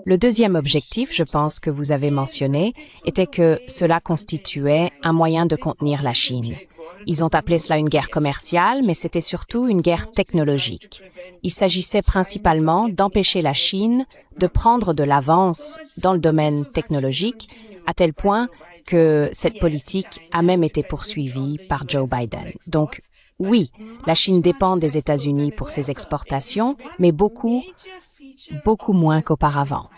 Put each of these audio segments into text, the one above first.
Le deuxième objectif, je pense que vous avez mentionné, était que cela constituait un moyen de contenir la Chine. Ils ont appelé cela une guerre commerciale, mais c'était surtout une guerre technologique. Il s'agissait principalement d'empêcher la Chine de prendre de l'avance dans le domaine technologique, à tel point que cette politique a même été poursuivie par Joe Biden. Donc, oui, la Chine dépend des États-Unis pour ses exportations, mais beaucoup moins qu'auparavant.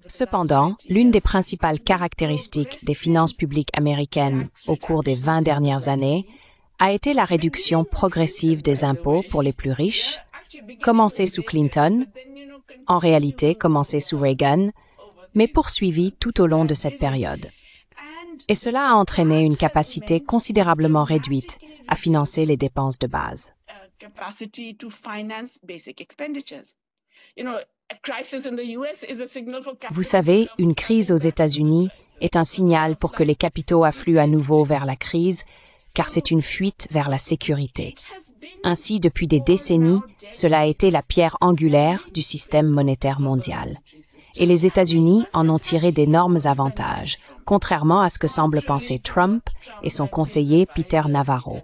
Cependant, l'une des principales caractéristiques des finances publiques américaines au cours des 20 dernières années a été la réduction progressive des impôts pour les plus riches, commencée sous Clinton, en réalité commencée sous Reagan, mais poursuivie tout au long de cette période. Et cela a entraîné une capacité considérablement réduite à financer les dépenses de base. Vous savez, une crise aux États-Unis est un signal pour que les capitaux affluent à nouveau vers la crise, car c'est une fuite vers la sécurité. Ainsi, depuis des décennies, cela a été la pierre angulaire du système monétaire mondial. Et les États-Unis en ont tiré d'énormes avantages, contrairement à ce que semble penser Trump et son conseiller Peter Navarro.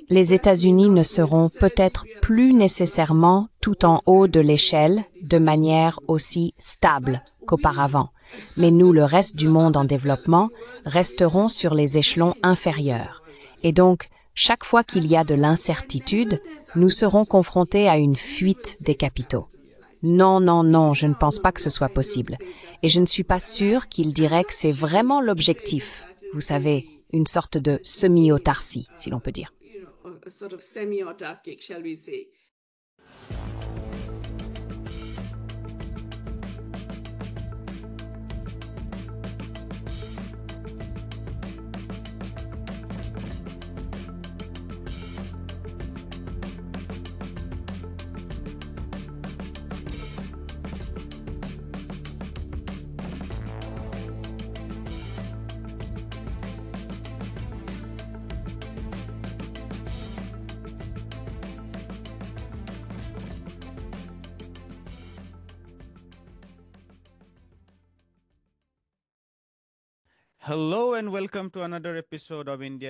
Les États-Unis ne seront peut-être plus nécessairement tout en haut de l'échelle de manière aussi stable qu'auparavant, mais nous, le reste du monde en développement, resterons sur les échelons inférieurs. Et donc, chaque fois qu'il y a de l'incertitude, nous serons confrontés à une fuite des capitaux. Non, non, non, je ne pense pas que ce soit possible. Et je ne suis pas sûre qu'il dirait que c'est vraiment l'objectif. Vous savez, une sorte de semi-autarcie, si l'on peut dire.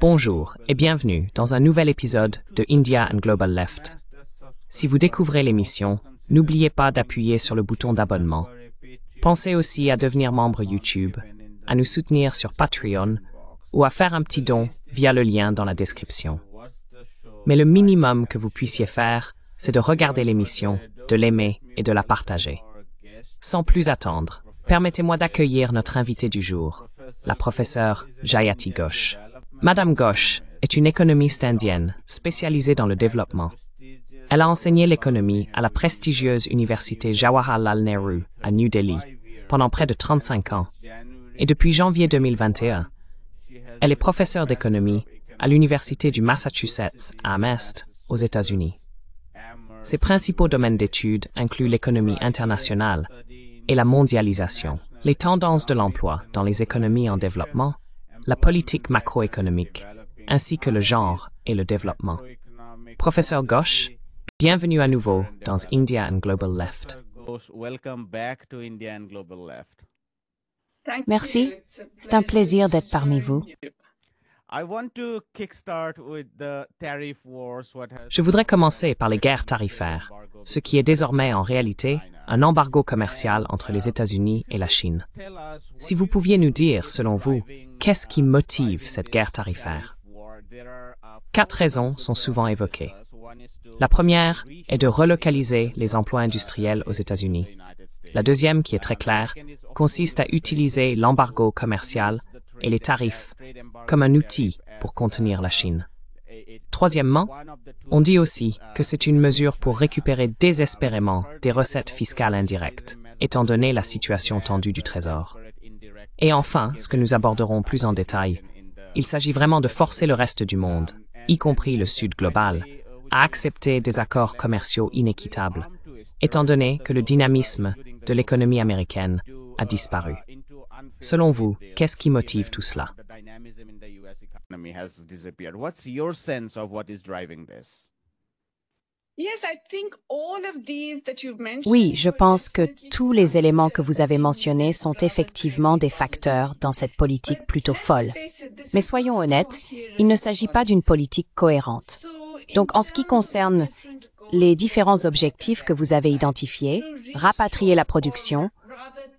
Bonjour et bienvenue dans un nouvel épisode de India and Global Left. Si vous découvrez l'émission, n'oubliez pas d'appuyer sur le bouton d'abonnement. Pensez aussi à devenir membre YouTube, à nous soutenir sur Patreon ou à faire un petit don via le lien dans la description. Mais le minimum que vous puissiez faire, c'est de regarder l'émission, de l'aimer et de la partager. Sans plus attendre, permettez-moi d'accueillir notre invitée du jour, la professeure Jayati Ghosh. Madame Ghosh est une économiste indienne spécialisée dans le développement. Elle a enseigné l'économie à la prestigieuse université Jawaharlal Nehru à New Delhi pendant près de 35 ans. Et depuis janvier 2021, elle est professeure d'économie à l'université du Massachusetts à Amherst, aux États-Unis. Ses principaux domaines d'études incluent l'économie internationale et la mondialisation, les tendances de l'emploi dans les économies en développement, la politique macroéconomique, ainsi que le genre et le développement. Professeur Ghosh, bienvenue à nouveau dans India and Global Left. Merci, c'est un plaisir d'être parmi vous. Je voudrais commencer par les guerres tarifaires, ce qui est désormais en réalité un embargo commercial entre les États-Unis et la Chine. Si vous pouviez nous dire, selon vous, qu'est-ce qui motive cette guerre tarifaire? 4 raisons sont souvent évoquées. La première est de relocaliser les emplois industriels aux États-Unis. La deuxième, qui est très claire, consiste à utiliser l'embargo commercial et les tarifs comme un outil pour contenir la Chine. Troisièmement, on dit aussi que c'est une mesure pour récupérer désespérément des recettes fiscales indirectes, étant donné la situation tendue du Trésor. Et enfin, ce que nous aborderons plus en détail, il s'agit vraiment de forcer le reste du monde, y compris le Sud global, à accepter des accords commerciaux inéquitables, étant donné que le dynamisme de l'économie américaine a disparu. Selon vous, qu'est-ce qui motive tout cela? Oui, je pense que tous les éléments que vous avez mentionnés sont effectivement des facteurs dans cette politique plutôt folle. Mais soyons honnêtes, il ne s'agit pas d'une politique cohérente. Donc, en ce qui concerne les différents objectifs que vous avez identifiés, rapatrier la production,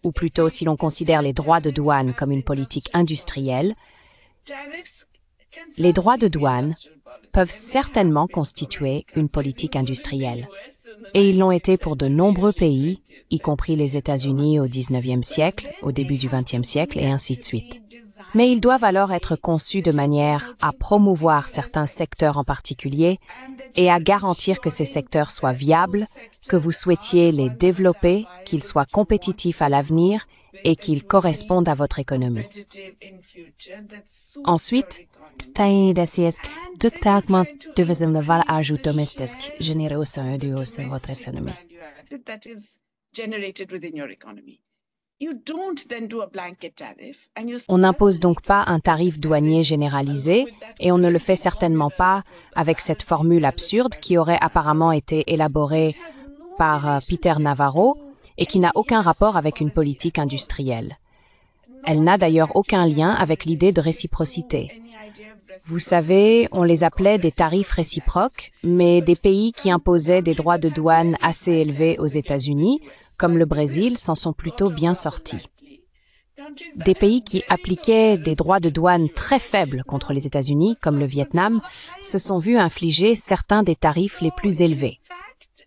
ou plutôt si l'on considère les droits de douane comme une politique industrielle, les droits de douane peuvent certainement constituer une politique industrielle. Et ils l'ont été pour de nombreux pays, y compris les États-Unis au XIXe siècle, au début du XXe siècle, et ainsi de suite. Mais ils doivent alors être conçus de manière à promouvoir certains secteurs en particulier et à garantir que ces secteurs soient viables, que vous souhaitiez les développer, qu'ils soient compétitifs à l'avenir et qu'ils correspondent à votre économie. Ensuite, généré au sein de votre économie. On n'impose donc pas un tarif douanier généralisé et on ne le fait certainement pas avec cette formule absurde qui aurait apparemment été élaborée par Peter Navarro et qui n'a aucun rapport avec une politique industrielle. Elle n'a d'ailleurs aucun lien avec l'idée de réciprocité. Vous savez, on les appelait des tarifs réciproques, mais des pays qui imposaient des droits de douane assez élevés aux États-Unis, comme le Brésil, s'en sont plutôt bien sortis. Des pays qui appliquaient des droits de douane très faibles contre les États-Unis, comme le Vietnam, se sont vus infliger certains des tarifs les plus élevés.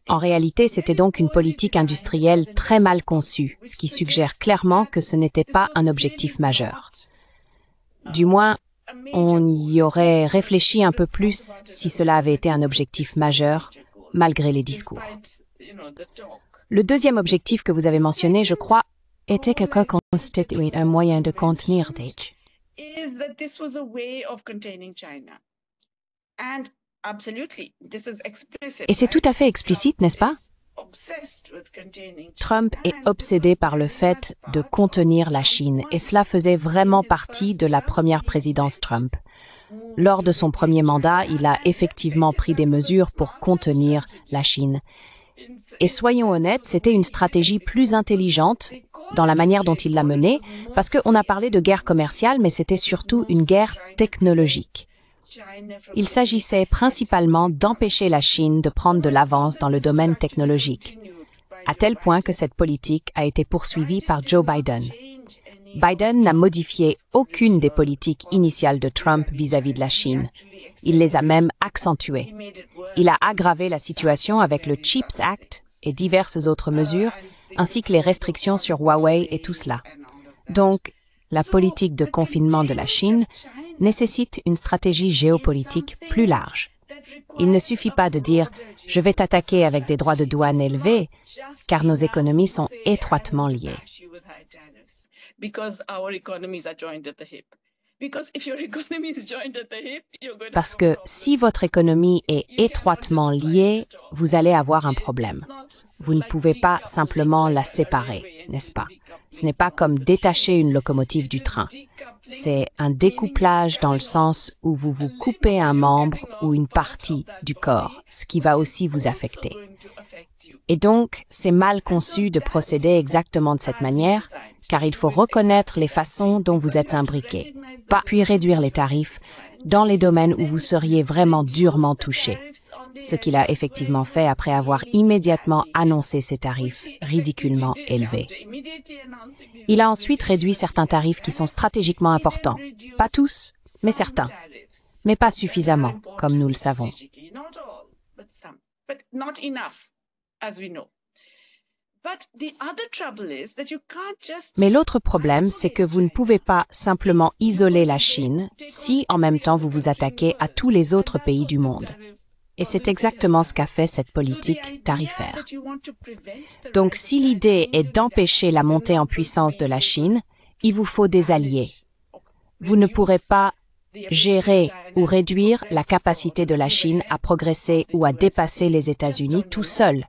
En réalité, c'était donc une politique industrielle très mal conçue, ce qui suggère clairement que ce n'était pas un objectif majeur. Du moins, on y aurait réfléchi un peu plus si cela avait été un objectif majeur, malgré les discours. Le deuxième objectif que vous avez mentionné, je crois, était que constituait un moyen de contenir Chine. Et c'est tout à fait explicite, n'est-ce pas? Trump est obsédé par le fait de contenir la Chine, et cela faisait vraiment partie de la première présidence Trump. Lors de son premier mandat, il a effectivement pris des mesures pour contenir la Chine. Et soyons honnêtes, c'était une stratégie plus intelligente dans la manière dont il l'a menée, parce qu'on a parlé de guerre commerciale, mais c'était surtout une guerre technologique. Il s'agissait principalement d'empêcher la Chine de prendre de l'avance dans le domaine technologique, à tel point que cette politique a été poursuivie par Joe Biden. Biden n'a modifié aucune des politiques initiales de Trump vis-à-vis de la Chine. Il les a même accentuées. Il a aggravé la situation avec le CHIPS Act et diverses autres mesures, ainsi que les restrictions sur Huawei et tout cela. Donc, la politique de confinement de la Chine nécessite une stratégie géopolitique plus large. Il ne suffit pas de dire « je vais t'attaquer avec des droits de douane élevés », car nos économies sont étroitement liées. Parce que si votre économie est étroitement liée, vous allez avoir un problème. Vous ne pouvez pas simplement la séparer, n'est-ce pas? Ce n'est pas comme détacher une locomotive du train. C'est un découplage dans le sens où vous vous coupez un membre ou une partie du corps, ce qui va aussi vous affecter. Et donc, c'est mal conçu de procéder exactement de cette manière, car il faut reconnaître les façons dont vous êtes imbriqués, puis réduire les tarifs dans les domaines où vous seriez vraiment durement touchés, ce qu'il a effectivement fait après avoir immédiatement annoncé ces tarifs ridiculement élevés. Il a ensuite réduit certains tarifs qui sont stratégiquement importants, pas tous, mais certains, mais pas suffisamment, comme nous le savons. Mais l'autre problème, c'est que vous ne pouvez pas simplement isoler la Chine si, en même temps, vous vous attaquez à tous les autres pays du monde. Et c'est exactement ce qu'a fait cette politique tarifaire. Donc, si l'idée est d'empêcher la montée en puissance de la Chine, il vous faut des alliés. Vous ne pourrez pas gérer ou réduire la capacité de la Chine à progresser ou à dépasser les États-Unis tout seul.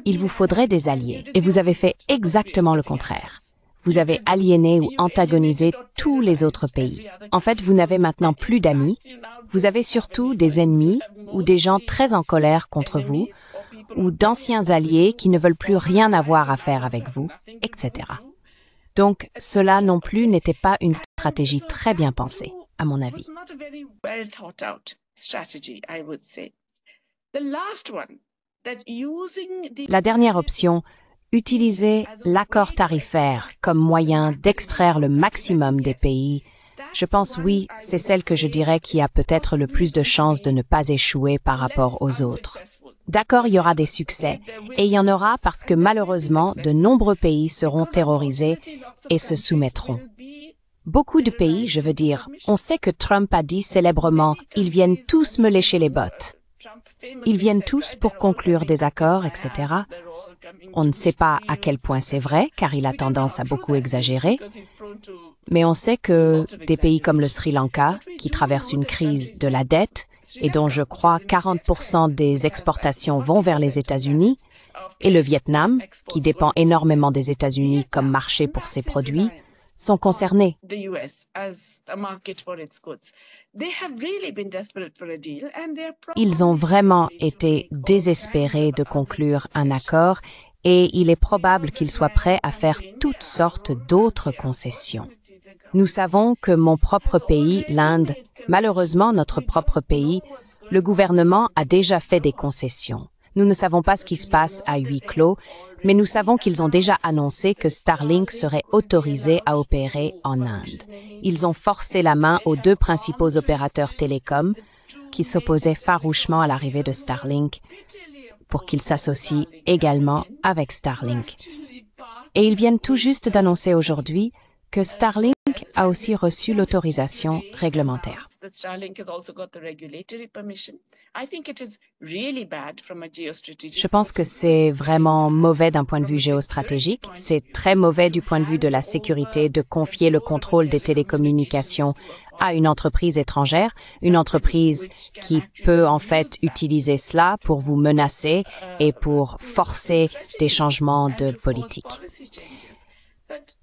Il vous faudrait des alliés, et vous avez fait exactement le contraire. Vous avez aliéné ou antagonisé tous les autres pays. En fait, vous n'avez maintenant plus d'amis. Vous avez surtout des ennemis ou des gens très en colère contre vous ou d'anciens alliés qui ne veulent plus rien avoir à faire avec vous, etc. Donc, cela non plus n'était pas une stratégie très bien pensée, à mon avis. La dernière option, utiliser l'accord tarifaire comme moyen d'extraire le maximum des pays, je pense oui, c'est celle que je dirais qui a peut-être le plus de chances de ne pas échouer par rapport aux autres. D'accord, il y aura des succès, et il y en aura parce que malheureusement, de nombreux pays seront terrorisés et se soumettront. Beaucoup de pays, je veux dire, on sait que Trump a dit célèbrement « Ils viennent tous me lécher les bottes ». Ils viennent tous pour conclure des accords, etc. On ne sait pas à quel point c'est vrai, car il a tendance à beaucoup exagérer, mais on sait que des pays comme le Sri Lanka, qui traverse une crise de la dette, et dont je crois 40% des exportations vont vers les États-Unis, et le Vietnam, qui dépend énormément des États-Unis comme marché pour ses produits, sont concernés. Ils ont vraiment été désespérés de conclure un accord et il est probable qu'ils soient prêts à faire toutes sortes d'autres concessions. Nous savons que mon propre pays, l'Inde, malheureusement notre propre pays, le gouvernement a déjà fait des concessions. Nous ne savons pas ce qui se passe à huis clos, mais nous savons qu'ils ont déjà annoncé que Starlink serait autorisé à opérer en Inde. Ils ont forcé la main aux deux principaux opérateurs télécoms qui s'opposaient farouchement à l'arrivée de Starlink pour qu'ils s'associent également avec Starlink. Et ils viennent tout juste d'annoncer aujourd'hui que Starlink a aussi reçu l'autorisation réglementaire. Je pense que c'est vraiment mauvais d'un point de vue géostratégique. C'est très mauvais du point de vue de la sécurité de confier le contrôle des télécommunications à une entreprise étrangère, une entreprise qui peut en fait utiliser cela pour vous menacer et pour forcer des changements de politique.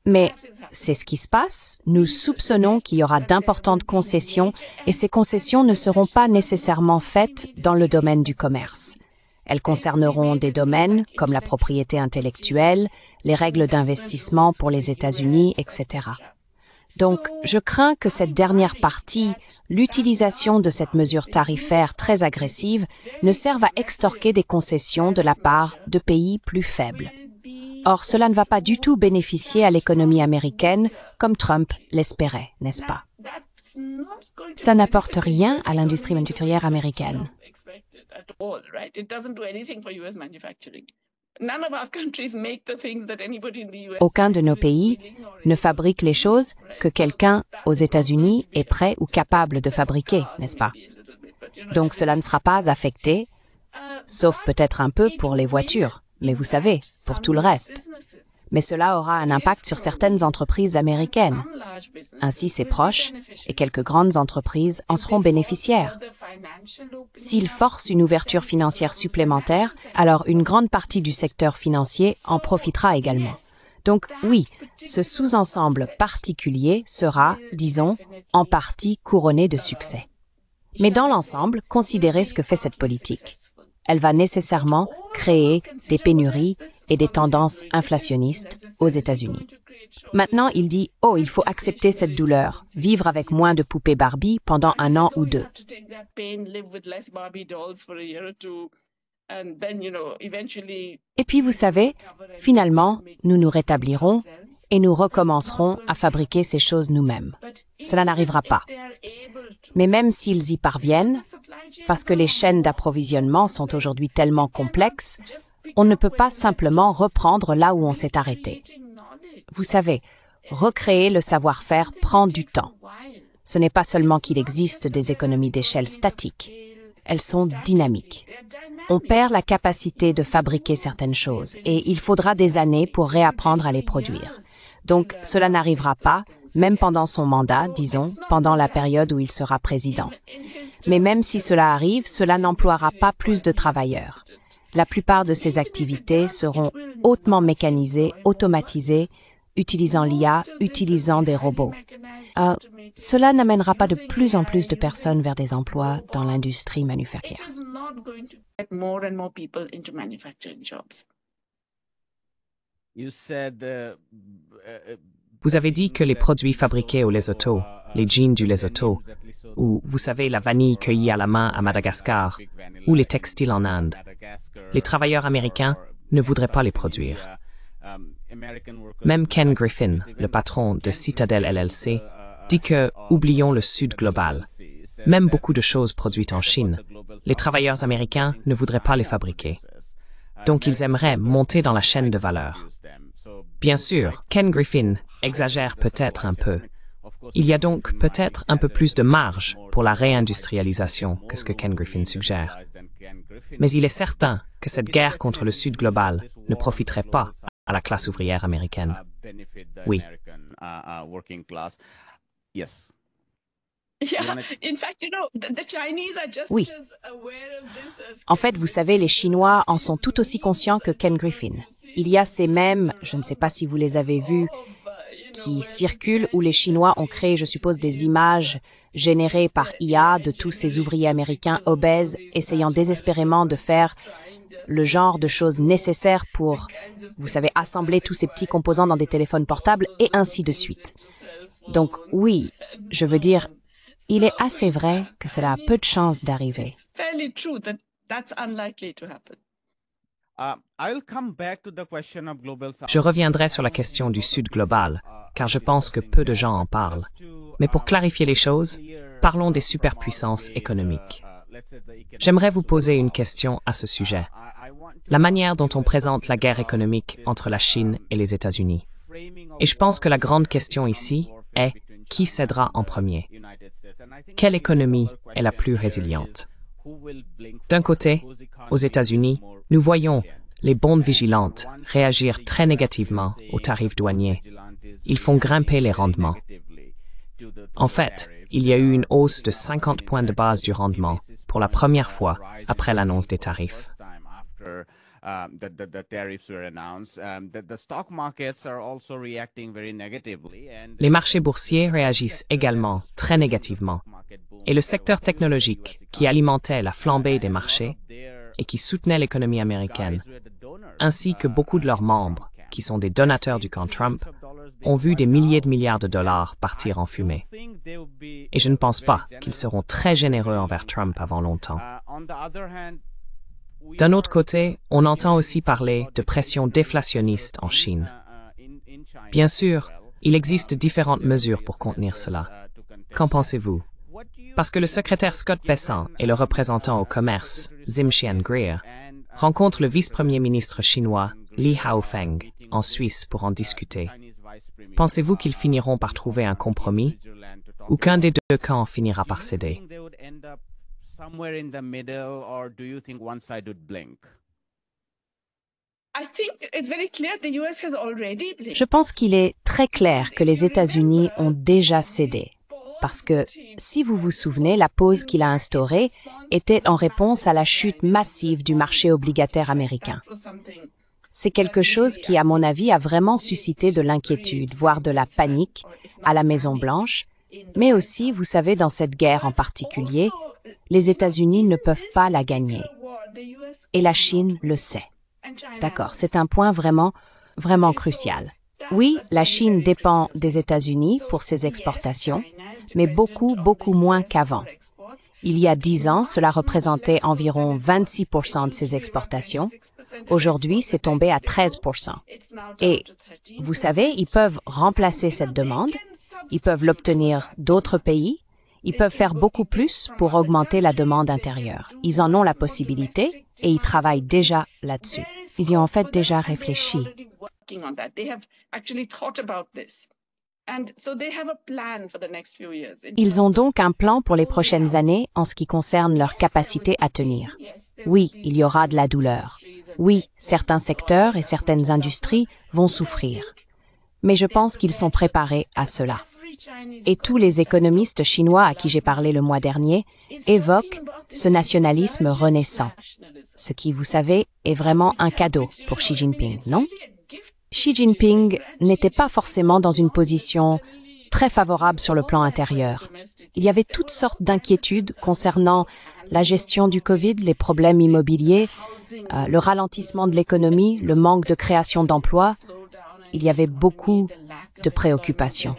Mais c'est ce qui se passe. Nous soupçonnons qu'il y aura d'importantes concessions et ces concessions ne seront pas nécessairement faites dans le domaine du commerce. Elles concerneront des domaines comme la propriété intellectuelle, les règles d'investissement pour les États-Unis, etc. Donc, je crains que cette dernière partie, l'utilisation de cette mesure tarifaire très agressive, ne serve à extorquer des concessions de la part de pays plus faibles. Or, cela ne va pas du tout bénéficier à l'économie américaine comme Trump l'espérait, n'est-ce pas? Ça n'apporte rien à l'industrie manufacturière américaine. Aucun de nos pays ne fabrique les choses que quelqu'un aux États-Unis est prêt ou capable de fabriquer, n'est-ce pas? Donc cela ne sera pas affecté, sauf peut-être un peu pour les voitures, mais vous savez, pour tout le reste. Mais cela aura un impact sur certaines entreprises américaines. Ainsi, ses proches et quelques grandes entreprises en seront bénéficiaires. S'il force une ouverture financière supplémentaire, alors une grande partie du secteur financier en profitera également. Donc oui, ce sous-ensemble particulier sera, disons, en partie couronné de succès. Mais dans l'ensemble, considérez ce que fait cette politique. Elle va nécessairement créer des pénuries et des tendances inflationnistes aux États-Unis. Maintenant, il dit « Oh, il faut accepter cette douleur, vivre avec moins de poupées Barbie pendant 1 an ou 2. » Et puis, vous savez, finalement, nous nous rétablirons et nous recommencerons à fabriquer ces choses nous-mêmes. Cela n'arrivera pas. Mais même s'ils y parviennent, parce que les chaînes d'approvisionnement sont aujourd'hui tellement complexes, on ne peut pas simplement reprendre là où on s'est arrêté. Vous savez, recréer le savoir-faire prend du temps. Ce n'est pas seulement qu'il existe des économies d'échelle statiques, elles sont dynamiques. On perd la capacité de fabriquer certaines choses et il faudra des années pour réapprendre à les produire. Donc, cela n'arrivera pas, même pendant son mandat, disons, pendant la période où il sera président. Mais même si cela arrive, cela n'emploiera pas plus de travailleurs. La plupart de ces activités seront hautement mécanisées, automatisées, utilisant l'IA, utilisant des robots. Cela n'amènera pas de plus en plus de personnes vers des emplois dans l'industrie manufacturière. Vous avez dit que les produits fabriqués au Lesotho, les jeans du Lesotho, ou vous savez la vanille cueillie à la main à Madagascar, ou les textiles en Inde, les travailleurs américains ne voudraient pas les produire. Même Ken Griffin, le patron de Citadel LLC, dit que oublions le Sud global. Même beaucoup de choses produites en Chine, les travailleurs américains ne voudraient pas les fabriquer. Donc ils aimeraient monter dans la chaîne de valeur. Bien sûr, Ken Griffin exagère peut-être un peu. Il y a donc peut-être un peu plus de marge pour la réindustrialisation que ce que Ken Griffin suggère. Mais il est certain que cette guerre contre le Sud global ne profiterait pas à la classe ouvrière américaine. Oui. Oui. En fait, vous savez, les Chinois en sont tout aussi conscients que Ken Griffin. Il y a ces mèmes, je ne sais pas si vous les avez vus, qui circulent où les Chinois ont créé, je suppose, des images générées par IA de tous ces ouvriers américains obèses essayant désespérément de faire le genre de choses nécessaires pour, vous savez, assembler tous ces petits composants dans des téléphones portables et ainsi de suite. Donc oui, je veux dire, il est assez vrai que cela a peu de chances d'arriver. Je reviendrai sur la question du Sud global, car je pense que peu de gens en parlent. Mais pour clarifier les choses, parlons des superpuissances économiques. J'aimerais vous poser une question à ce sujet. La manière dont on présente la guerre économique entre la Chine et les États-Unis. Et je pense que la grande question ici est qui cédera en premier? Quelle économie est la plus résiliente? D'un côté, aux États-Unis, nous voyons les bondes vigilantes réagir très négativement aux tarifs douaniers. Ils font grimper les rendements. En fait, il y a eu une hausse de 50 points de base du rendement pour la première fois après l'annonce des tarifs. Les marchés boursiers réagissent également très négativement. Et le secteur technologique, qui alimentait la flambée des marchés et qui soutenait l'économie américaine, ainsi que beaucoup de leurs membres, qui sont des donateurs du camp Trump, ont vu des milliers de milliards de dollars partir en fumée. Et je ne pense pas qu'ils seront très généreux envers Trump avant longtemps. D'un autre côté, on entend aussi parler de pression déflationniste en Chine. Bien sûr, il existe différentes mesures pour contenir cela. Qu'en pensez-vous? Parce que le secrétaire Scott Bessent et le représentant au commerce, Zim-Xian Greer, rencontrent le vice-premier ministre chinois, Li Haofeng, en Suisse pour en discuter. Pensez-vous qu'ils finiront par trouver un compromis ou qu'un des deux camps finira par céder? Je pense qu'il est très clair que les États-Unis ont déjà cédé. Parce que, si vous vous souvenez, la pause qu'il a instaurée était en réponse à la chute massive du marché obligataire américain. C'est quelque chose qui, à mon avis, a vraiment suscité de l'inquiétude, voire de la panique, à la Maison-Blanche, mais aussi, vous savez, dans cette guerre en particulier, les États-Unis ne peuvent pas la gagner. Et la Chine le sait. D'accord, c'est un point vraiment crucial. Oui, la Chine dépend des États-Unis pour ses exportations, mais beaucoup moins qu'avant. Il y a 10 ans, cela représentait environ 26% de ses exportations. Aujourd'hui, c'est tombé à 13%. Et, vous savez, ils peuvent remplacer cette demande, ils peuvent l'obtenir d'autres pays, ils peuvent faire beaucoup plus pour augmenter la demande intérieure. Ils en ont la possibilité et ils travaillent déjà là-dessus. Ils y ont en fait déjà réfléchi. Ils ont donc un plan pour les prochaines années en ce qui concerne leur capacité à tenir. Oui, il y aura de la douleur. Oui, certains secteurs et certaines industries vont souffrir. Mais je pense qu'ils sont préparés à cela. Et tous les économistes chinois à qui j'ai parlé le mois dernier évoquent ce nationalisme renaissant. Ce qui, vous savez, est vraiment un cadeau pour Xi Jinping, non? Xi Jinping n'était pas forcément dans une position très favorable sur le plan intérieur. Il y avait toutes sortes d'inquiétudes concernant la gestion du Covid, les problèmes immobiliers, le ralentissement de l'économie, le manque de création d'emplois. Il y avait beaucoup de préoccupations.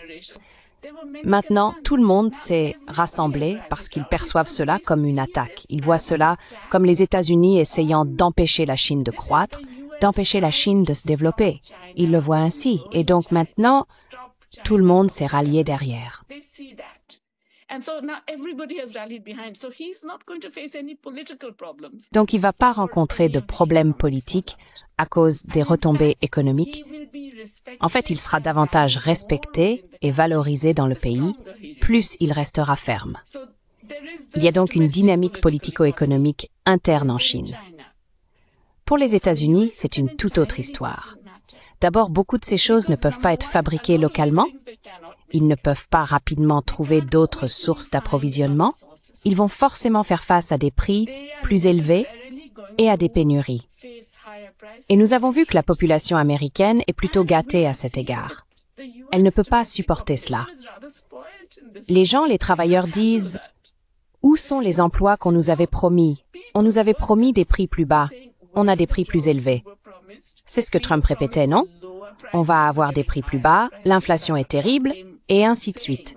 Maintenant, tout le monde s'est rassemblé parce qu'ils perçoivent cela comme une attaque. Ils voient cela comme les États-Unis essayant d'empêcher la Chine de croître, d'empêcher la Chine de se développer. Ils le voient ainsi. Et donc maintenant, tout le monde s'est rallié derrière. Donc il ne va pas rencontrer de problèmes politiques à cause des retombées économiques. En fait, il sera davantage respecté et valorisé dans le pays, plus il restera ferme. Il y a donc une dynamique politico-économique interne en Chine. Pour les États-Unis, c'est une toute autre histoire. D'abord, beaucoup de ces choses ne peuvent pas être fabriquées localement. Ils ne peuvent pas rapidement trouver d'autres sources d'approvisionnement. Ils vont forcément faire face à des prix plus élevés et à des pénuries. Et nous avons vu que la population américaine est plutôt gâtée à cet égard. Elle ne peut pas supporter cela. Les gens, les travailleurs disent « Où sont les emplois qu'on nous avait promis? On nous avait promis des prix plus bas. On a des prix plus élevés. » C'est ce que Trump répétait, non? On va avoir des prix plus bas, l'inflation est terrible, et ainsi de suite.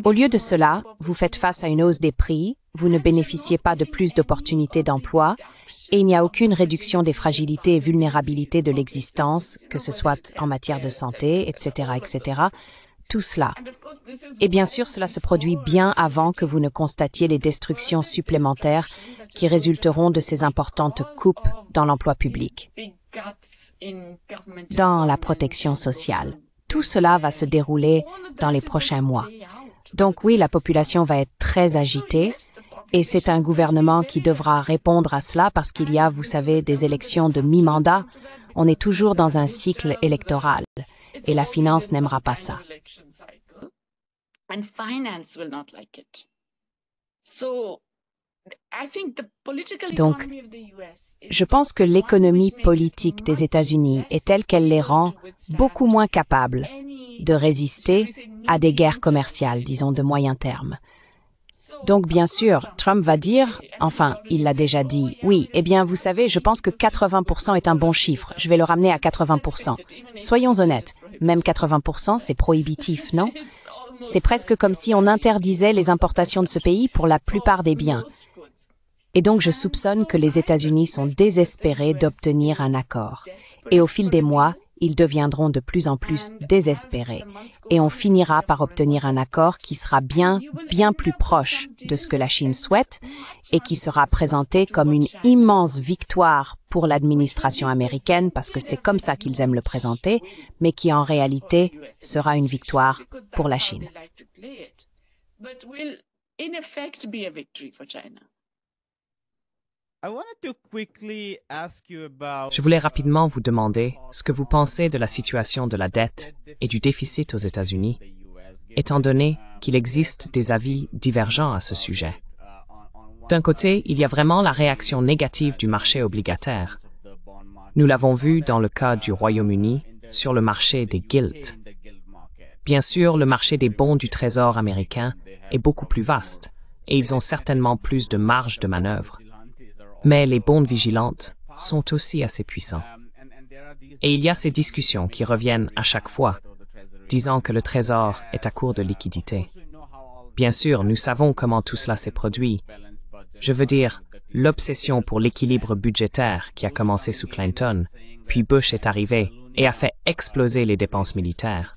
Au lieu de cela, vous faites face à une hausse des prix, vous ne bénéficiez pas de plus d'opportunités d'emploi, et il n'y a aucune réduction des fragilités et vulnérabilités de l'existence, que ce soit en matière de santé, etc., etc., tout cela. Et bien sûr, cela se produit bien avant que vous ne constatiez les destructions supplémentaires qui résulteront de ces importantes coupes dans l'emploi public, dans la protection sociale. Tout cela va se dérouler dans les prochains mois. Donc oui, la population va être très agitée et c'est un gouvernement qui devra répondre à cela parce qu'il y a, vous savez, des élections de mi-mandat. On est toujours dans un cycle électoral. Et la finance n'aimera pas ça. Donc, je pense que l'économie politique des États-Unis est telle qu'elle les rend beaucoup moins capables de résister à des guerres commerciales, disons, de moyen terme. Donc, bien sûr, Trump va dire, enfin, il l'a déjà dit, oui, eh bien, vous savez, je pense que 80% est un bon chiffre, je vais le ramener à 80%. Soyons honnêtes, même 80%, c'est prohibitif, non? C'est presque comme si on interdisait les importations de ce pays pour la plupart des biens. Et donc, je soupçonne que les États-Unis sont désespérés d'obtenir un accord. Et au fil des mois, ils deviendront de plus en plus désespérés. Et on finira par obtenir un accord qui sera bien plus proche de ce que la Chine souhaite et qui sera présenté comme une immense victoire pour l'administration américaine, parce que c'est comme ça qu'ils aiment le présenter, mais qui en réalité sera une victoire pour la Chine. Je voulais rapidement vous demander ce que vous pensez de la situation de la dette et du déficit aux États-Unis, étant donné qu'il existe des avis divergents à ce sujet. D'un côté, il y a vraiment la réaction négative du marché obligataire. Nous l'avons vu dans le cas du Royaume-Uni sur le marché des gilts. Bien sûr, le marché des bons du Trésor américain est beaucoup plus vaste et ils ont certainement plus de marge de manœuvre. Mais les bondes vigilantes sont aussi assez puissants. Et il y a ces discussions qui reviennent à chaque fois, disant que le Trésor est à court de liquidités. Bien sûr, nous savons comment tout cela s'est produit. Je veux dire, l'obsession pour l'équilibre budgétaire qui a commencé sous Clinton, puis Bush est arrivé et a fait exploser les dépenses militaires.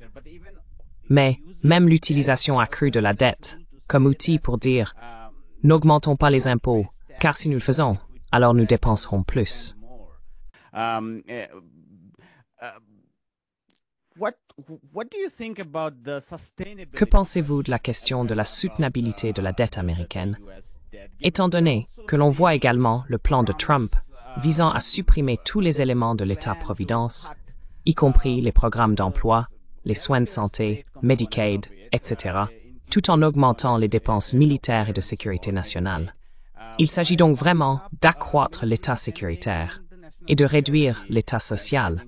Mais même l'utilisation accrue de la dette comme outil pour dire « n'augmentons pas les impôts, car si nous le faisons, alors nous dépenserons plus. » Que pensez-vous de la question de la soutenabilité de la dette américaine, étant donné que l'on voit également le plan de Trump visant à supprimer tous les éléments de l'État-providence, y compris les programmes d'emploi, les soins de santé, Medicaid, etc., tout en augmentant les dépenses militaires et de sécurité nationale. Il s'agit donc vraiment d'accroître l'État sécuritaire et de réduire l'État social,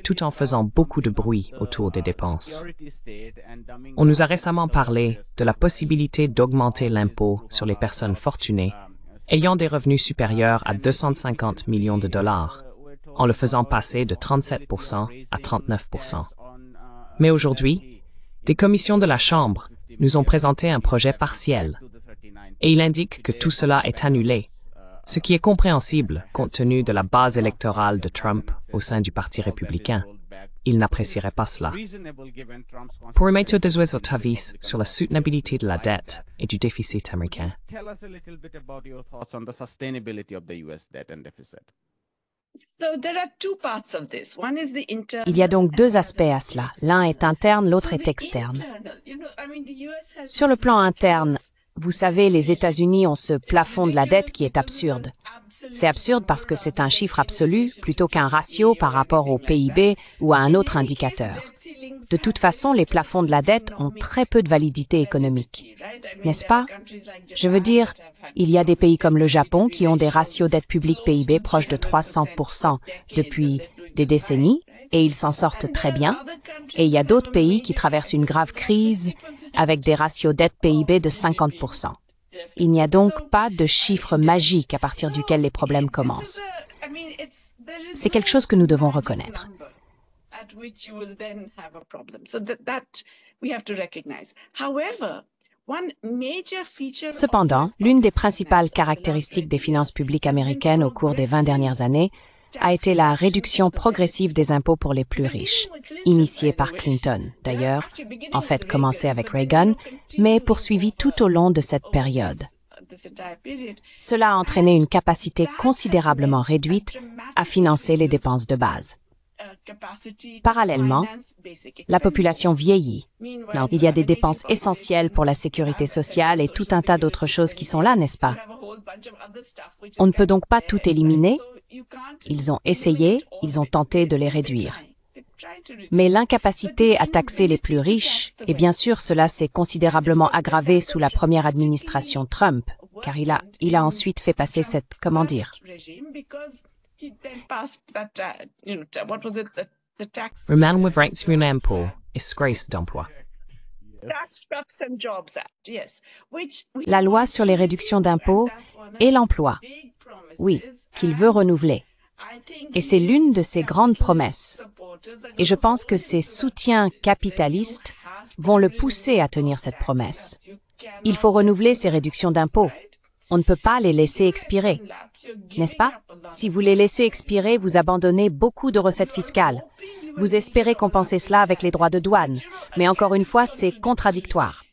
tout en faisant beaucoup de bruit autour des dépenses. On nous a récemment parlé de la possibilité d'augmenter l'impôt sur les personnes fortunées ayant des revenus supérieurs à 250 millions de dollars, en le faisant passer de 37% à 39%. Mais aujourd'hui, des commissions de la Chambre nous ont présenté un projet partiel, et il indique que tout cela est annulé, ce qui est compréhensible compte tenu de la base électorale de Trump au sein du Parti républicain. Il n'apprécierait pas cela. Pour émettre des avis sur la soutenabilité de la dette et du déficit américain. Il y a donc deux aspects à cela. L'un est interne, l'autre est externe. Sur le plan interne, vous savez, les États-Unis ont ce plafond de la dette qui est absurde. C'est absurde parce que c'est un chiffre absolu plutôt qu'un ratio par rapport au PIB ou à un autre indicateur. De toute façon, les plafonds de la dette ont très peu de validité économique, n'est-ce pas? Je veux dire, il y a des pays comme le Japon qui ont des ratios dette publique PIB proches de 300% depuis des décennies et ils s'en sortent très bien. Et il y a d'autres pays qui traversent une grave crise avec des ratios dette PIB de 50%. Il n'y a donc pas de chiffre magique à partir duquel les problèmes commencent. C'est quelque chose que nous devons reconnaître. Cependant, l'une des principales caractéristiques des finances publiques américaines au cours des 20 dernières années a été la réduction progressive des impôts pour les plus riches, initiée par Clinton, d'ailleurs, en fait commencée avec Reagan, mais poursuivie tout au long de cette période. Cela a entraîné une capacité considérablement réduite à financer les dépenses de base. Parallèlement, la population vieillit. Donc, il y a des dépenses essentielles pour la sécurité sociale et tout un tas d'autres choses qui sont là, n'est-ce pas? On ne peut donc pas tout éliminer. Ils ont essayé, ils ont tenté de les réduire. Mais l'incapacité à taxer les plus riches, et bien sûr cela s'est considérablement aggravé sous la première administration Trump, car il a ensuite fait passer cette, comment dire? Remaniement sur un impôt escroisse d'emploi. La loi sur les réductions d'impôts et l'emploi, oui, qu'il veut renouveler. Et c'est l'une de ses grandes promesses. Et je pense que ses soutiens capitalistes vont le pousser à tenir cette promesse. Il faut renouveler ces réductions d'impôts. On ne peut pas les laisser expirer, n'est-ce pas? Si vous les laissez expirer, vous abandonnez beaucoup de recettes fiscales. Vous espérez compenser cela avec les droits de douane, mais encore une fois, c'est contradictoire.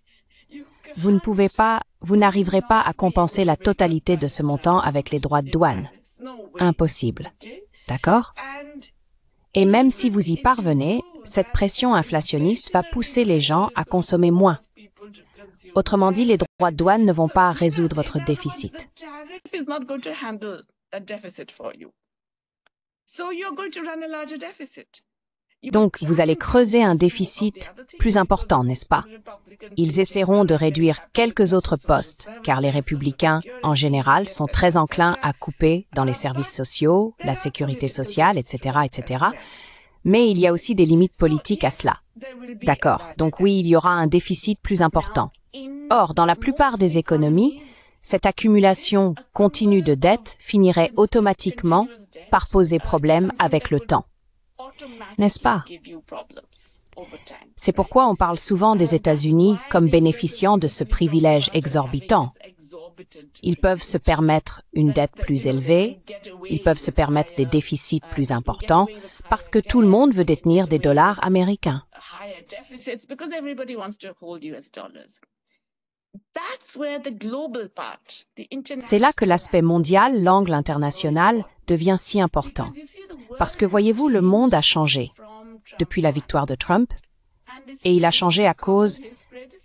Vous n'arriverez pas à compenser la totalité de ce montant avec les droits de douane. Impossible. D'accord? Et même si vous y parvenez, cette pression inflationniste va pousser les gens à consommer moins. Autrement dit, les droits de douane ne vont pas résoudre votre déficit. Donc, vous allez creuser un déficit plus important, n'est-ce pas? Ils essaieront de réduire quelques autres postes, car les républicains, en général, sont très enclins à couper dans les services sociaux, la sécurité sociale, etc., etc. Mais il y a aussi des limites politiques à cela. D'accord, donc oui, il y aura un déficit plus important. Or, dans la plupart des économies, cette accumulation continue de dettes finirait automatiquement par poser problème avec le temps. N'est-ce pas? C'est pourquoi on parle souvent des États-Unis comme bénéficiant de ce privilège exorbitant. Ils peuvent se permettre une dette plus élevée, ils peuvent se permettre des déficits plus importants, parce que tout le monde veut détenir des dollars américains. C'est là que l'aspect mondial, l'angle international, devient si important. Parce que voyez-vous, le monde a changé depuis la victoire de Trump, et il a changé à cause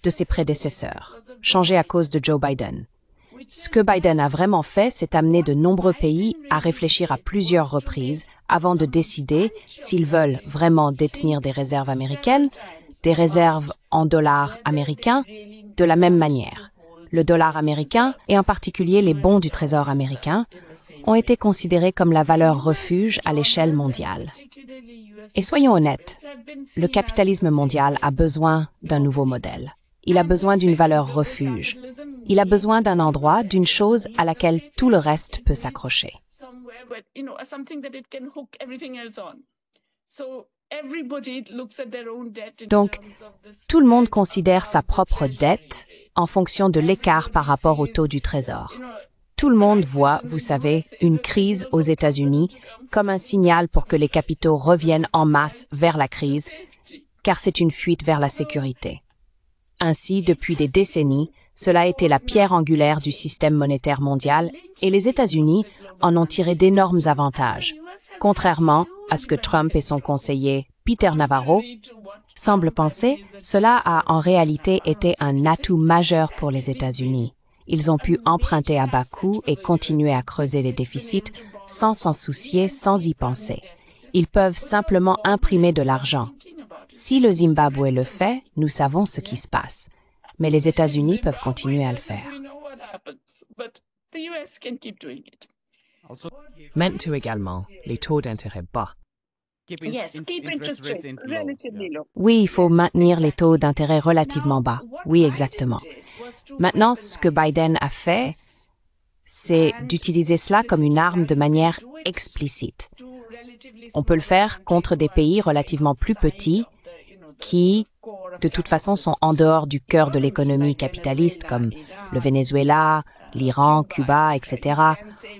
de ses prédécesseurs, changé à cause de Joe Biden. Ce que Biden a vraiment fait, c'est amener de nombreux pays à réfléchir à plusieurs reprises avant de décider s'ils veulent vraiment détenir des réserves américaines, des réserves en dollars américains, de la même manière. Le dollar américain, et en particulier les bons du Trésor américain, ont été considérés comme la valeur refuge à l'échelle mondiale. Et soyons honnêtes, le capitalisme mondial a besoin d'un nouveau modèle. Il a besoin d'une valeur refuge. Il a besoin d'un endroit, d'une chose à laquelle tout le reste peut s'accrocher. Donc, tout le monde considère sa propre dette en fonction de l'écart par rapport au taux du Trésor. Tout le monde voit, vous savez, une crise aux États-Unis comme un signal pour que les capitaux reviennent en masse vers la crise, car c'est une fuite vers la sécurité. Ainsi, depuis des décennies, cela a été la pierre angulaire du système monétaire mondial et les États-Unis en ont tiré d'énormes avantages, contrairement à ce que Trump et son conseiller Peter Navarro semblent penser. Cela a en réalité été un atout majeur pour les États-Unis. Ils ont pu emprunter à bas coût et continuer à creuser les déficits sans s'en soucier, sans y penser. Ils peuvent simplement imprimer de l'argent. Si le Zimbabwe le fait, nous savons ce qui se passe. Mais les États-Unis peuvent continuer à le faire. Maintenez également les taux d'intérêt bas. Oui, il faut maintenir les taux d'intérêt relativement bas. Oui, exactement. Maintenant, ce que Biden a fait, c'est d'utiliser cela comme une arme de manière explicite. On peut le faire contre des pays relativement plus petits qui, de toute façon, sont en dehors du cœur de l'économie capitaliste, comme le Venezuela, l'Iran, Cuba, etc.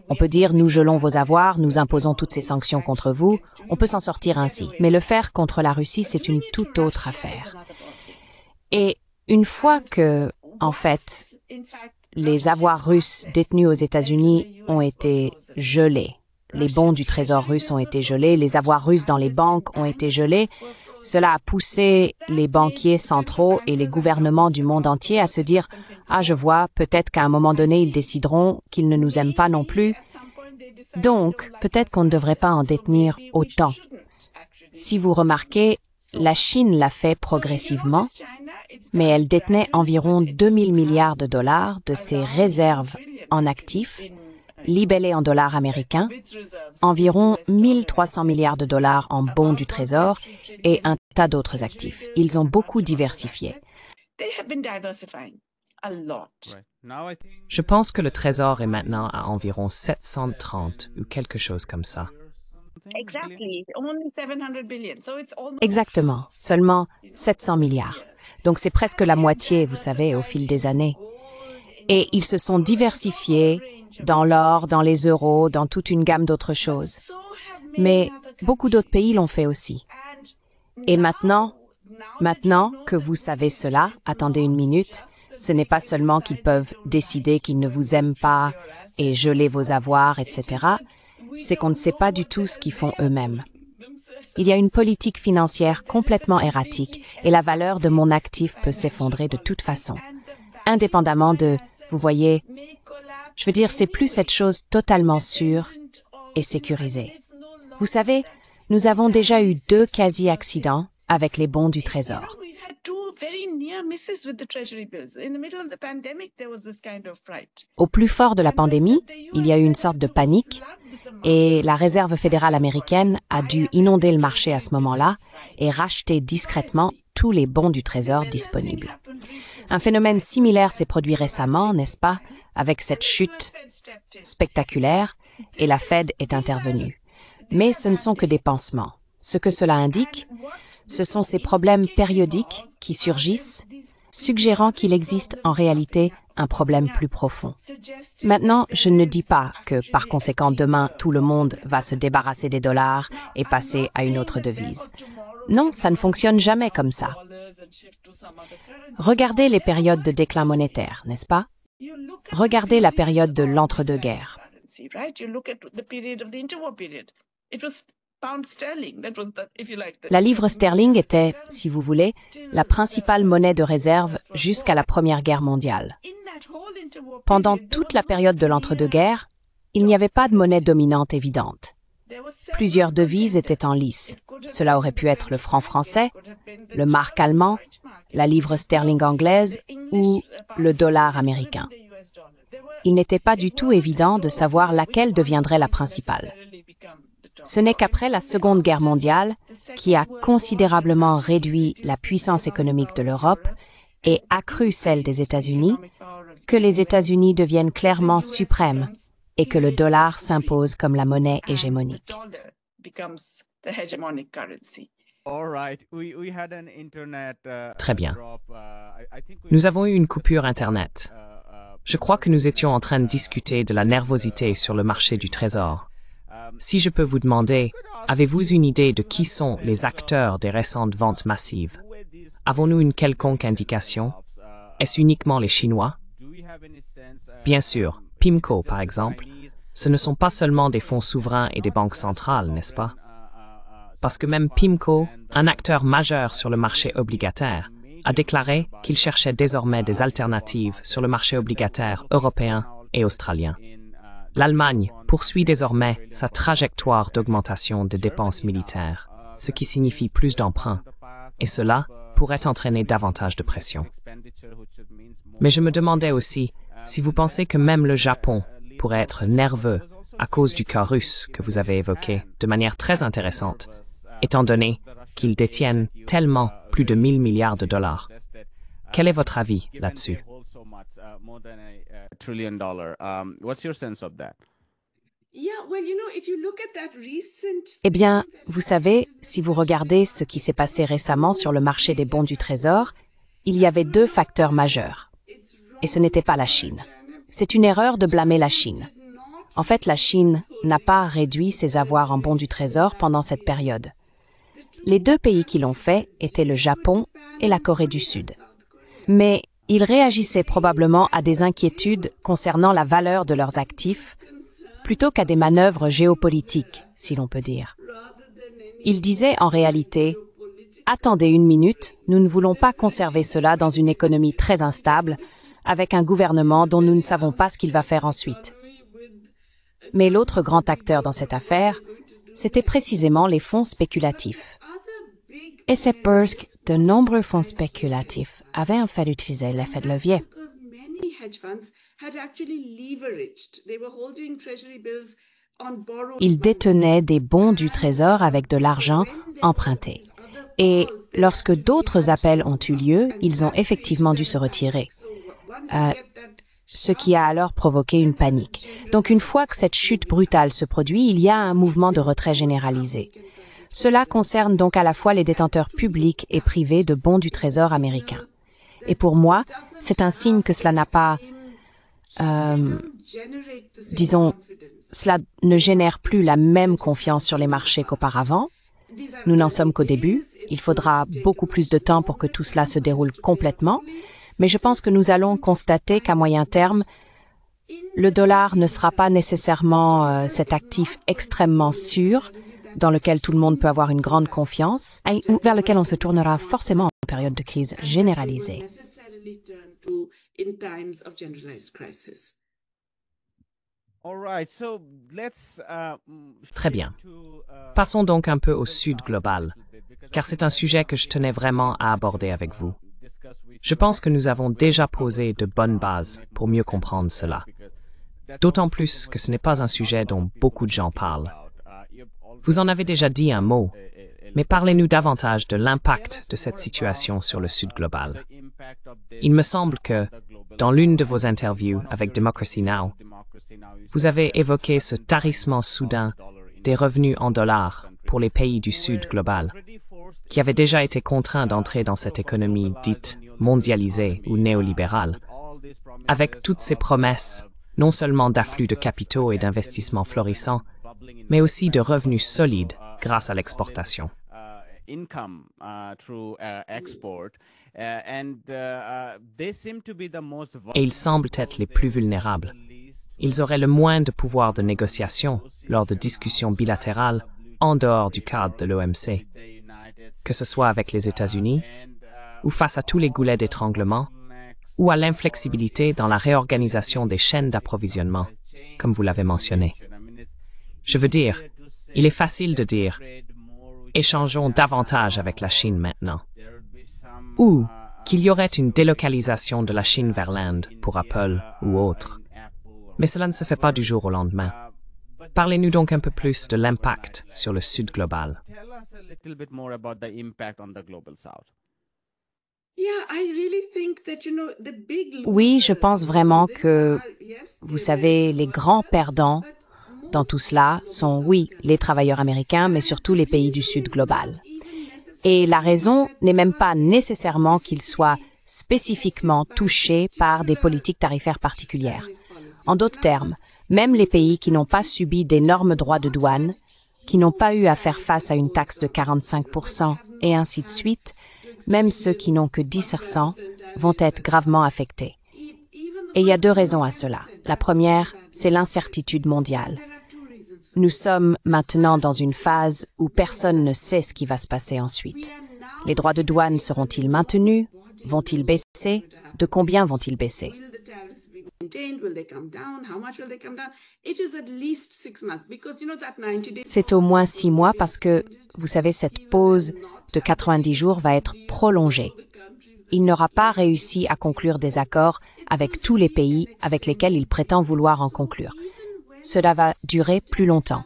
On peut dire, nous gelons vos avoirs, nous imposons toutes ces sanctions contre vous. On peut s'en sortir ainsi. Mais le faire contre la Russie, c'est une toute autre affaire. Et une fois que, en fait, les avoirs russes détenus aux États-Unis ont été gelés, les bons du Trésor russe ont été gelés, les avoirs russes dans les banques ont été gelés, cela a poussé les banquiers centraux et les gouvernements du monde entier à se dire « Ah, je vois, peut-être qu'à un moment donné, ils décideront qu'ils ne nous aiment pas non plus. Donc, peut-être qu'on ne devrait pas en détenir autant. » Si vous remarquez, la Chine l'a fait progressivement, mais elle détenait environ 2000 milliards de dollars de ses réserves en actifs, libellés en dollars américains, environ 1300 milliards de dollars en bons du Trésor et un tas d'autres actifs. Ils ont beaucoup diversifié. Je pense que le Trésor est maintenant à environ 730 ou quelque chose comme ça. Exactement, seulement 700 milliards. Donc c'est presque la moitié, vous savez, au fil des années. Et ils se sont diversifiés dans l'or, dans les euros, dans toute une gamme d'autres choses. Mais beaucoup d'autres pays l'ont fait aussi. Et maintenant que vous savez cela, attendez une minute, ce n'est pas seulement qu'ils peuvent décider qu'ils ne vous aiment pas et geler vos avoirs, etc. C'est qu'on ne sait pas du tout ce qu'ils font eux-mêmes. Il y a une politique financière complètement erratique et la valeur de mon actif peut s'effondrer de toute façon, indépendamment de, vous voyez, je veux dire, c'est plus cette chose totalement sûre et sécurisée. Vous savez, nous avons déjà eu 2 quasi-accidents avec les bons du Trésor. Au plus fort de la pandémie, il y a eu une sorte de panique et la Réserve fédérale américaine a dû inonder le marché à ce moment-là et racheter discrètement tous les bons du Trésor disponibles. Un phénomène similaire s'est produit récemment, n'est-ce pas, avec cette chute spectaculaire et la Fed est intervenue. Mais ce ne sont que des pansements. Ce que cela indique, ce sont ces problèmes périodiques qui surgissent, suggérant qu'il existe en réalité un problème plus profond. Maintenant, je ne dis pas que, par conséquent, demain, tout le monde va se débarrasser des dollars et passer à une autre devise. Non, ça ne fonctionne jamais comme ça. Regardez les périodes de déclin monétaire, n'est-ce pas? Regardez la période de l'entre-deux-guerres. La livre sterling était, si vous voulez, la principale monnaie de réserve jusqu'à la Première Guerre mondiale. Pendant toute la période de l'entre-deux-guerres, il n'y avait pas de monnaie dominante évidente. Plusieurs devises étaient en lice. Cela aurait pu être le franc français, le mark allemand, la livre sterling anglaise ou le dollar américain. Il n'était pas du tout évident de savoir laquelle deviendrait la principale. Ce n'est qu'après la Seconde Guerre mondiale, qui a considérablement réduit la puissance économique de l'Europe et accru celle des États-Unis, que les États-Unis deviennent clairement suprêmes et que le dollar s'impose comme la monnaie hégémonique. Très bien. Nous avons eu une coupure Internet. Je crois que nous étions en train de discuter de la nervosité sur le marché du trésor. Si je peux vous demander, avez-vous une idée de qui sont les acteurs des récentes ventes massives? Avons-nous une quelconque indication? Est-ce uniquement les Chinois? Bien sûr, PIMCO par exemple, ce ne sont pas seulement des fonds souverains et des banques centrales, n'est-ce pas? Parce que même PIMCO, un acteur majeur sur le marché obligataire, a déclaré qu'il cherchait désormais des alternatives sur le marché obligataire européen et australien. L'Allemagne poursuit désormais sa trajectoire d'augmentation des dépenses militaires, ce qui signifie plus d'emprunts, et cela pourrait entraîner davantage de pression. Mais je me demandais aussi si vous pensez que même le Japon pourrait être nerveux à cause du cas russe que vous avez évoqué de manière très intéressante, étant donné qu'ils détiennent tellement plus de 1000 milliards de dollars. Quel est votre avis là-dessus? Eh bien, vous savez, si vous regardez ce qui s'est passé récemment sur le marché des bons du Trésor, il y avait deux facteurs majeurs. Et ce n'était pas la Chine. C'est une erreur de blâmer la Chine. En fait, la Chine n'a pas réduit ses avoirs en bons du Trésor pendant cette période. Les deux pays qui l'ont fait étaient le Japon et la Corée du Sud. Mais ils réagissaient probablement à des inquiétudes concernant la valeur de leurs actifs, plutôt qu'à des manœuvres géopolitiques, si l'on peut dire. Ils disaient en réalité « Attendez une minute, nous ne voulons pas conserver cela dans une économie très instable, avec un gouvernement dont nous ne savons pas ce qu'il va faire ensuite. » Mais l'autre grand acteur dans cette affaire, c'était précisément les fonds spéculatifs. Et c'est parce que de nombreux fonds spéculatifs avaient en fait utilisé l'effet de levier. Ils détenaient des bons du Trésor avec de l'argent emprunté. Et lorsque d'autres appels ont eu lieu, ils ont effectivement dû se retirer. Ce qui a alors provoqué une panique. Donc une fois que cette chute brutale se produit, il y a un mouvement de retrait généralisé. Cela concerne donc à la fois les détenteurs publics et privés de bons du Trésor américain. Et pour moi, c'est un signe que cela n'a pas, cela ne génère plus la même confiance sur les marchés qu'auparavant. Nous n'en sommes qu'au début. Il faudra beaucoup plus de temps pour que tout cela se déroule complètement. Mais je pense que nous allons constater qu'à moyen terme, le dollar ne sera pas nécessairement cet actif extrêmement sûr dans lequel tout le monde peut avoir une grande confiance ou vers lequel on se tournera forcément en période de crise généralisée. Très bien. Passons donc un peu au Sud global, car c'est un sujet que je tenais vraiment à aborder avec vous. Je pense que nous avons déjà posé de bonnes bases pour mieux comprendre cela. D'autant plus que ce n'est pas un sujet dont beaucoup de gens parlent. Vous en avez déjà dit un mot, mais parlez-nous davantage de l'impact de cette situation sur le Sud global. Il me semble que, dans l'une de vos interviews avec Democracy Now!, vous avez évoqué ce tarissement soudain des revenus en dollars pour les pays du Sud global, qui avaient déjà été contraints d'entrer dans cette économie dite mondialisée ou néolibérale, avec toutes ces promesses, non seulement d'afflux de capitaux et d'investissements florissants, mais aussi de revenus solides grâce à l'exportation. Et ils semblent être les plus vulnérables. Ils auraient le moins de pouvoir de négociation lors de discussions bilatérales en dehors du cadre de l'OMC, que ce soit avec les États-Unis, ou face à tous les goulets d'étranglement, ou à l'inflexibilité dans la réorganisation des chaînes d'approvisionnement, comme vous l'avez mentionné. Je veux dire, il est facile de dire échangeons davantage avec la Chine maintenant. Ou qu'il y aurait une délocalisation de la Chine vers l'Inde pour Apple ou autre. Mais cela ne se fait pas du jour au lendemain. Parlez-nous donc un peu plus de l'impact sur le Sud global. Oui, je pense vraiment que, vous savez, les grands perdants dans tout cela sont, oui, les travailleurs américains, mais surtout les pays du Sud global. Et la raison n'est même pas nécessairement qu'ils soient spécifiquement touchés par des politiques tarifaires particulières. En d'autres termes, même les pays qui n'ont pas subi d'énormes droits de douane, qui n'ont pas eu à faire face à une taxe de 45% et ainsi de suite, même ceux qui n'ont que 10% vont être gravement affectés. Et il y a deux raisons à cela. La première, c'est l'incertitude mondiale. Nous sommes maintenant dans une phase où personne ne sait ce qui va se passer ensuite. Les droits de douane seront-ils maintenus? Vont-ils baisser? De combien vont-ils baisser? C'est au moins 6 mois parce que, vous savez, cette pause de 90 jours va être prolongée. Il n'aura pas réussi à conclure des accords avec tous les pays avec lesquels il prétend vouloir en conclure. Cela va durer plus longtemps.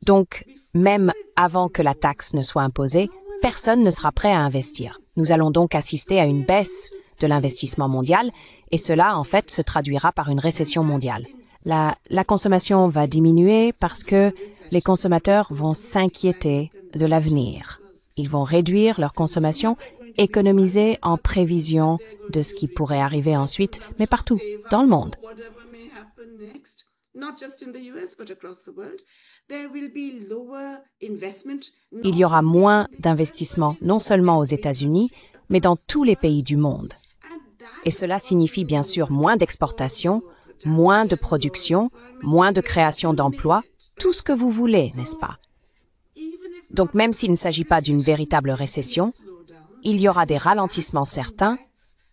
Donc, même avant que la taxe ne soit imposée, personne ne sera prêt à investir. Nous allons donc assister à une baisse de l'investissement mondial et cela, en fait, se traduira par une récession mondiale. La consommation va diminuer parce que les consommateurs vont s'inquiéter de l'avenir. Ils vont réduire leur consommation, économiser en prévision de ce qui pourrait arriver ensuite, mais partout, dans le monde. Il y aura moins d'investissements, non seulement aux États-Unis, mais dans tous les pays du monde. Et cela signifie bien sûr moins d'exportation, moins de production, moins de création d'emplois, tout ce que vous voulez, n'est-ce pas? Donc même s'il ne s'agit pas d'une véritable récession, il y aura des ralentissements certains,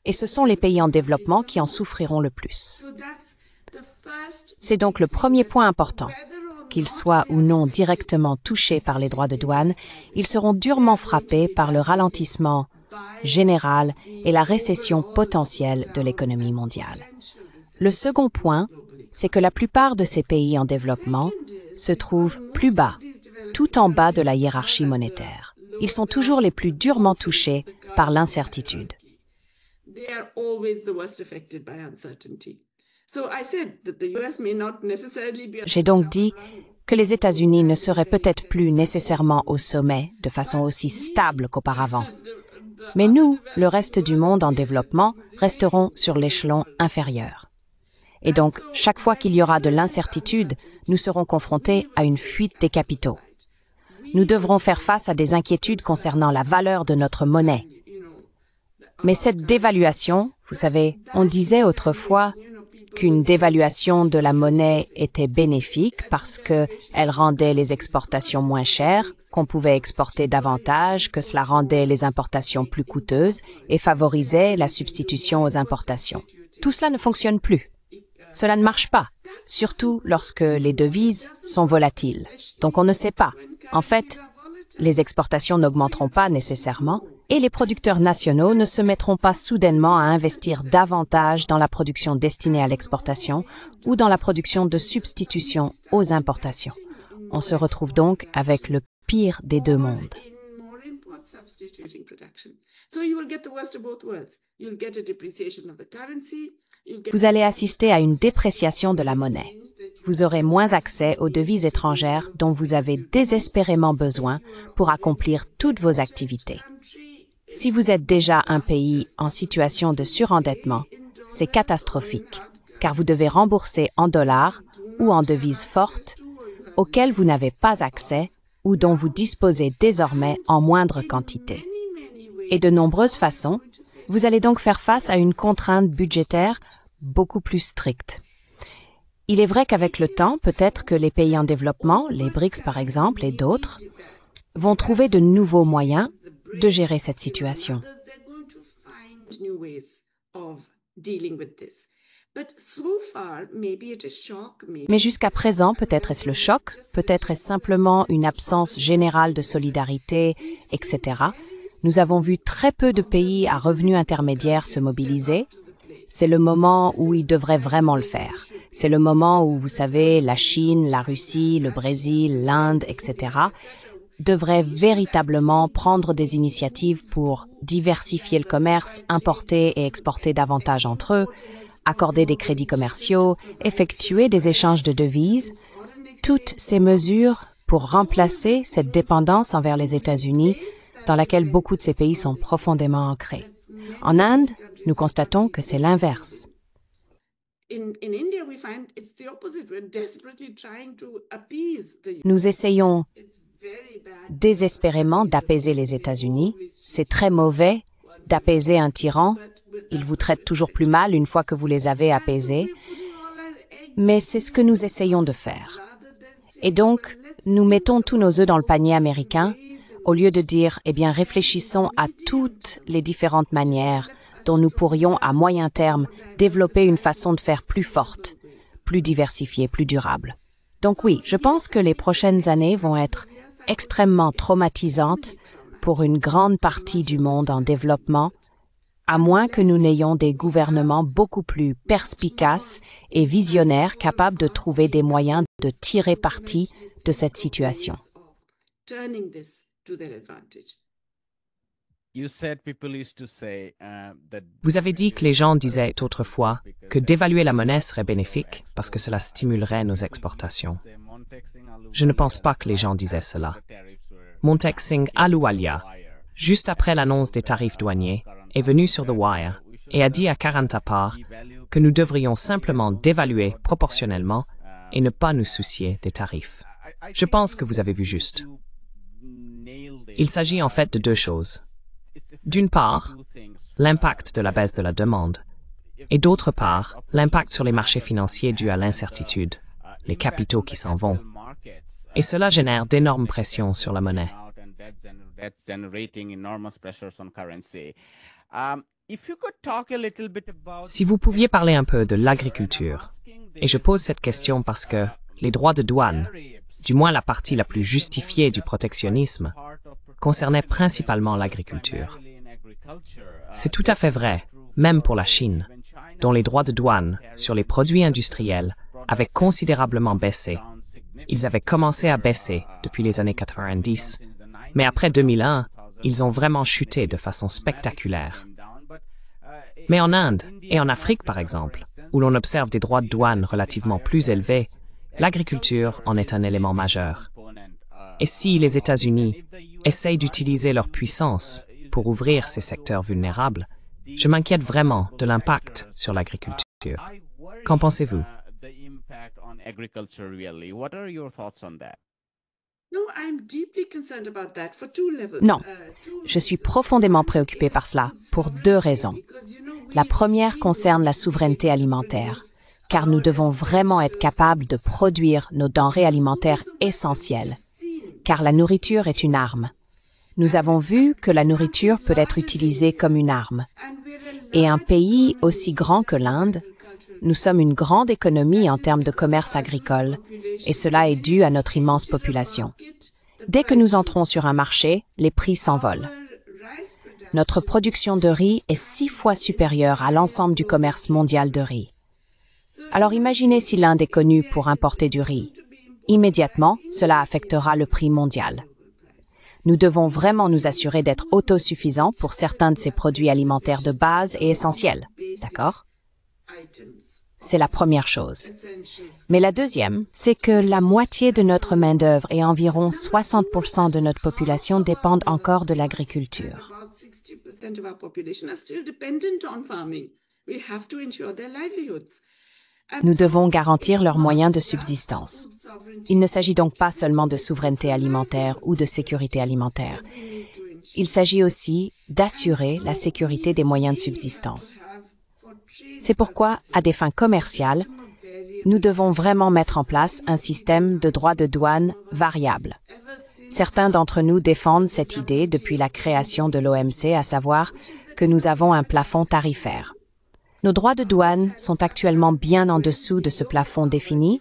et ce sont les pays en développement qui en souffriront le plus. C'est donc le premier point important. Qu'ils soient ou non directement touchés par les droits de douane, ils seront durement frappés par le ralentissement général et la récession potentielle de l'économie mondiale. Le second point, c'est que la plupart de ces pays en développement se trouvent plus bas, tout en bas de la hiérarchie monétaire. Ils sont toujours les plus durement touchés par l'incertitude. J'ai donc dit que les États-Unis ne seraient peut-être plus nécessairement au sommet de façon aussi stable qu'auparavant. Mais nous, le reste du monde en développement, resterons sur l'échelon inférieur. Et donc, chaque fois qu'il y aura de l'incertitude, nous serons confrontés à une fuite des capitaux. Nous devrons faire face à des inquiétudes concernant la valeur de notre monnaie. Mais cette dévaluation, vous savez, on disait autrefois qu'une dévaluation de la monnaie était bénéfique parce qu'elle rendait les exportations moins chères, qu'on pouvait exporter davantage, que cela rendait les importations plus coûteuses et favorisait la substitution aux importations. Tout cela ne fonctionne plus. Cela ne marche pas, surtout lorsque les devises sont volatiles. Donc on ne sait pas. En fait, les exportations n'augmenteront pas nécessairement et les producteurs nationaux ne se mettront pas soudainement à investir davantage dans la production destinée à l'exportation ou dans la production de substitution aux importations. On se retrouve donc avec le pire des deux mondes. Vous allez assister à une dépréciation de la monnaie. Vous aurez moins accès aux devises étrangères dont vous avez désespérément besoin pour accomplir toutes vos activités. Si vous êtes déjà un pays en situation de surendettement, c'est catastrophique, car vous devez rembourser en dollars ou en devises fortes auxquelles vous n'avez pas accès ou dont vous disposez désormais en moindre quantité. Et de nombreuses façons, vous allez donc faire face à une contrainte budgétaire beaucoup plus stricte. Il est vrai qu'avec le temps, peut-être que les pays en développement, les BRICS par exemple et d'autres, vont trouver de nouveaux moyens de gérer cette situation. Mais jusqu'à présent, peut-être est-ce le choc, peut-être est-ce simplement une absence générale de solidarité, etc. Nous avons vu très peu de pays à revenus intermédiaires se mobiliser. C'est le moment où ils devraient vraiment le faire. C'est le moment où, vous savez, la Chine, la Russie, le Brésil, l'Inde, etc. devraient véritablement prendre des initiatives pour diversifier le commerce, importer et exporter davantage entre eux, accorder des crédits commerciaux, effectuer des échanges de devises, toutes ces mesures pour remplacer cette dépendance envers les États-Unis dans laquelle beaucoup de ces pays sont profondément ancrés. En Inde, nous constatons que c'est l'inverse. Nous essayons désespérément d'apaiser les États-Unis. C'est très mauvais d'apaiser un tyran. Ils vous traitent toujours plus mal une fois que vous les avez apaisés. Mais c'est ce que nous essayons de faire. Et donc, nous mettons tous nos œufs dans le panier américain, au lieu de dire, eh bien, réfléchissons à toutes les différentes manières dont nous pourrions, à moyen terme, développer une façon de faire plus forte, plus diversifiée, plus durable. Donc oui, je pense que les prochaines années vont être extrêmement traumatisantes pour une grande partie du monde en développement, à moins que nous n'ayons des gouvernements beaucoup plus perspicaces et visionnaires capables de trouver des moyens de tirer parti de cette situation. Vous avez dit que les gens disaient autrefois que dévaluer la monnaie serait bénéfique parce que cela stimulerait nos exportations. Je ne pense pas que les gens disaient cela. Montek Singh Ahluwalia, juste après l'annonce des tarifs douaniers, est venu sur The Wire et a dit à Karanta Par que nous devrions simplement dévaluer proportionnellement et ne pas nous soucier des tarifs. Je pense que vous avez vu juste. Il s'agit en fait de deux choses. D'une part, l'impact de la baisse de la demande, et d'autre part, l'impact sur les marchés financiers dû à l'incertitude, les capitaux qui s'en vont. Et cela génère d'énormes pressions sur la monnaie. Si vous pouviez parler un peu de l'agriculture, et je pose cette question parce que les droits de douane, du moins la partie la plus justifiée du protectionnisme, concernaient principalement l'agriculture. C'est tout à fait vrai, même pour la Chine, dont les droits de douane sur les produits industriels avaient considérablement baissé. Ils avaient commencé à baisser depuis les années 90, mais après 2001, ils ont vraiment chuté de façon spectaculaire. Mais en Inde et en Afrique, par exemple, où l'on observe des droits de douane relativement plus élevés, l'agriculture en est un élément majeur. Et si les États-Unis essayent d'utiliser leur puissance pour ouvrir ces secteurs vulnérables, je m'inquiète vraiment de l'impact sur l'agriculture. Qu'en pensez-vous? Non, je suis profondément préoccupée par cela, pour deux raisons. La première concerne la souveraineté alimentaire, car nous devons vraiment être capables de produire nos denrées alimentaires essentielles, car la nourriture est une arme. Nous avons vu que la nourriture peut être utilisée comme une arme. Et un pays aussi grand que l'Inde, nous sommes une grande économie en termes de commerce agricole, et cela est dû à notre immense population. Dès que nous entrons sur un marché, les prix s'envolent. Notre production de riz est 6 fois supérieure à l'ensemble du commerce mondial de riz. Alors imaginez si l'Inde est connue pour importer du riz. Immédiatement, cela affectera le prix mondial. Nous devons vraiment nous assurer d'être autosuffisants pour certains de ces produits alimentaires de base et essentiels. D'accord? C'est la première chose. Mais la deuxième, c'est que la moitié de notre main-d'œuvre et environ 60% de notre population dépendent encore de l'agriculture. Nous devons garantir leurs moyens de subsistance. Il ne s'agit donc pas seulement de souveraineté alimentaire ou de sécurité alimentaire. Il s'agit aussi d'assurer la sécurité des moyens de subsistance. C'est pourquoi, à des fins commerciales, nous devons vraiment mettre en place un système de droits de douane variable. Certains d'entre nous défendent cette idée depuis la création de l'OMC, à savoir que nous avons un plafond tarifaire. Nos droits de douane sont actuellement bien en dessous de ce plafond défini,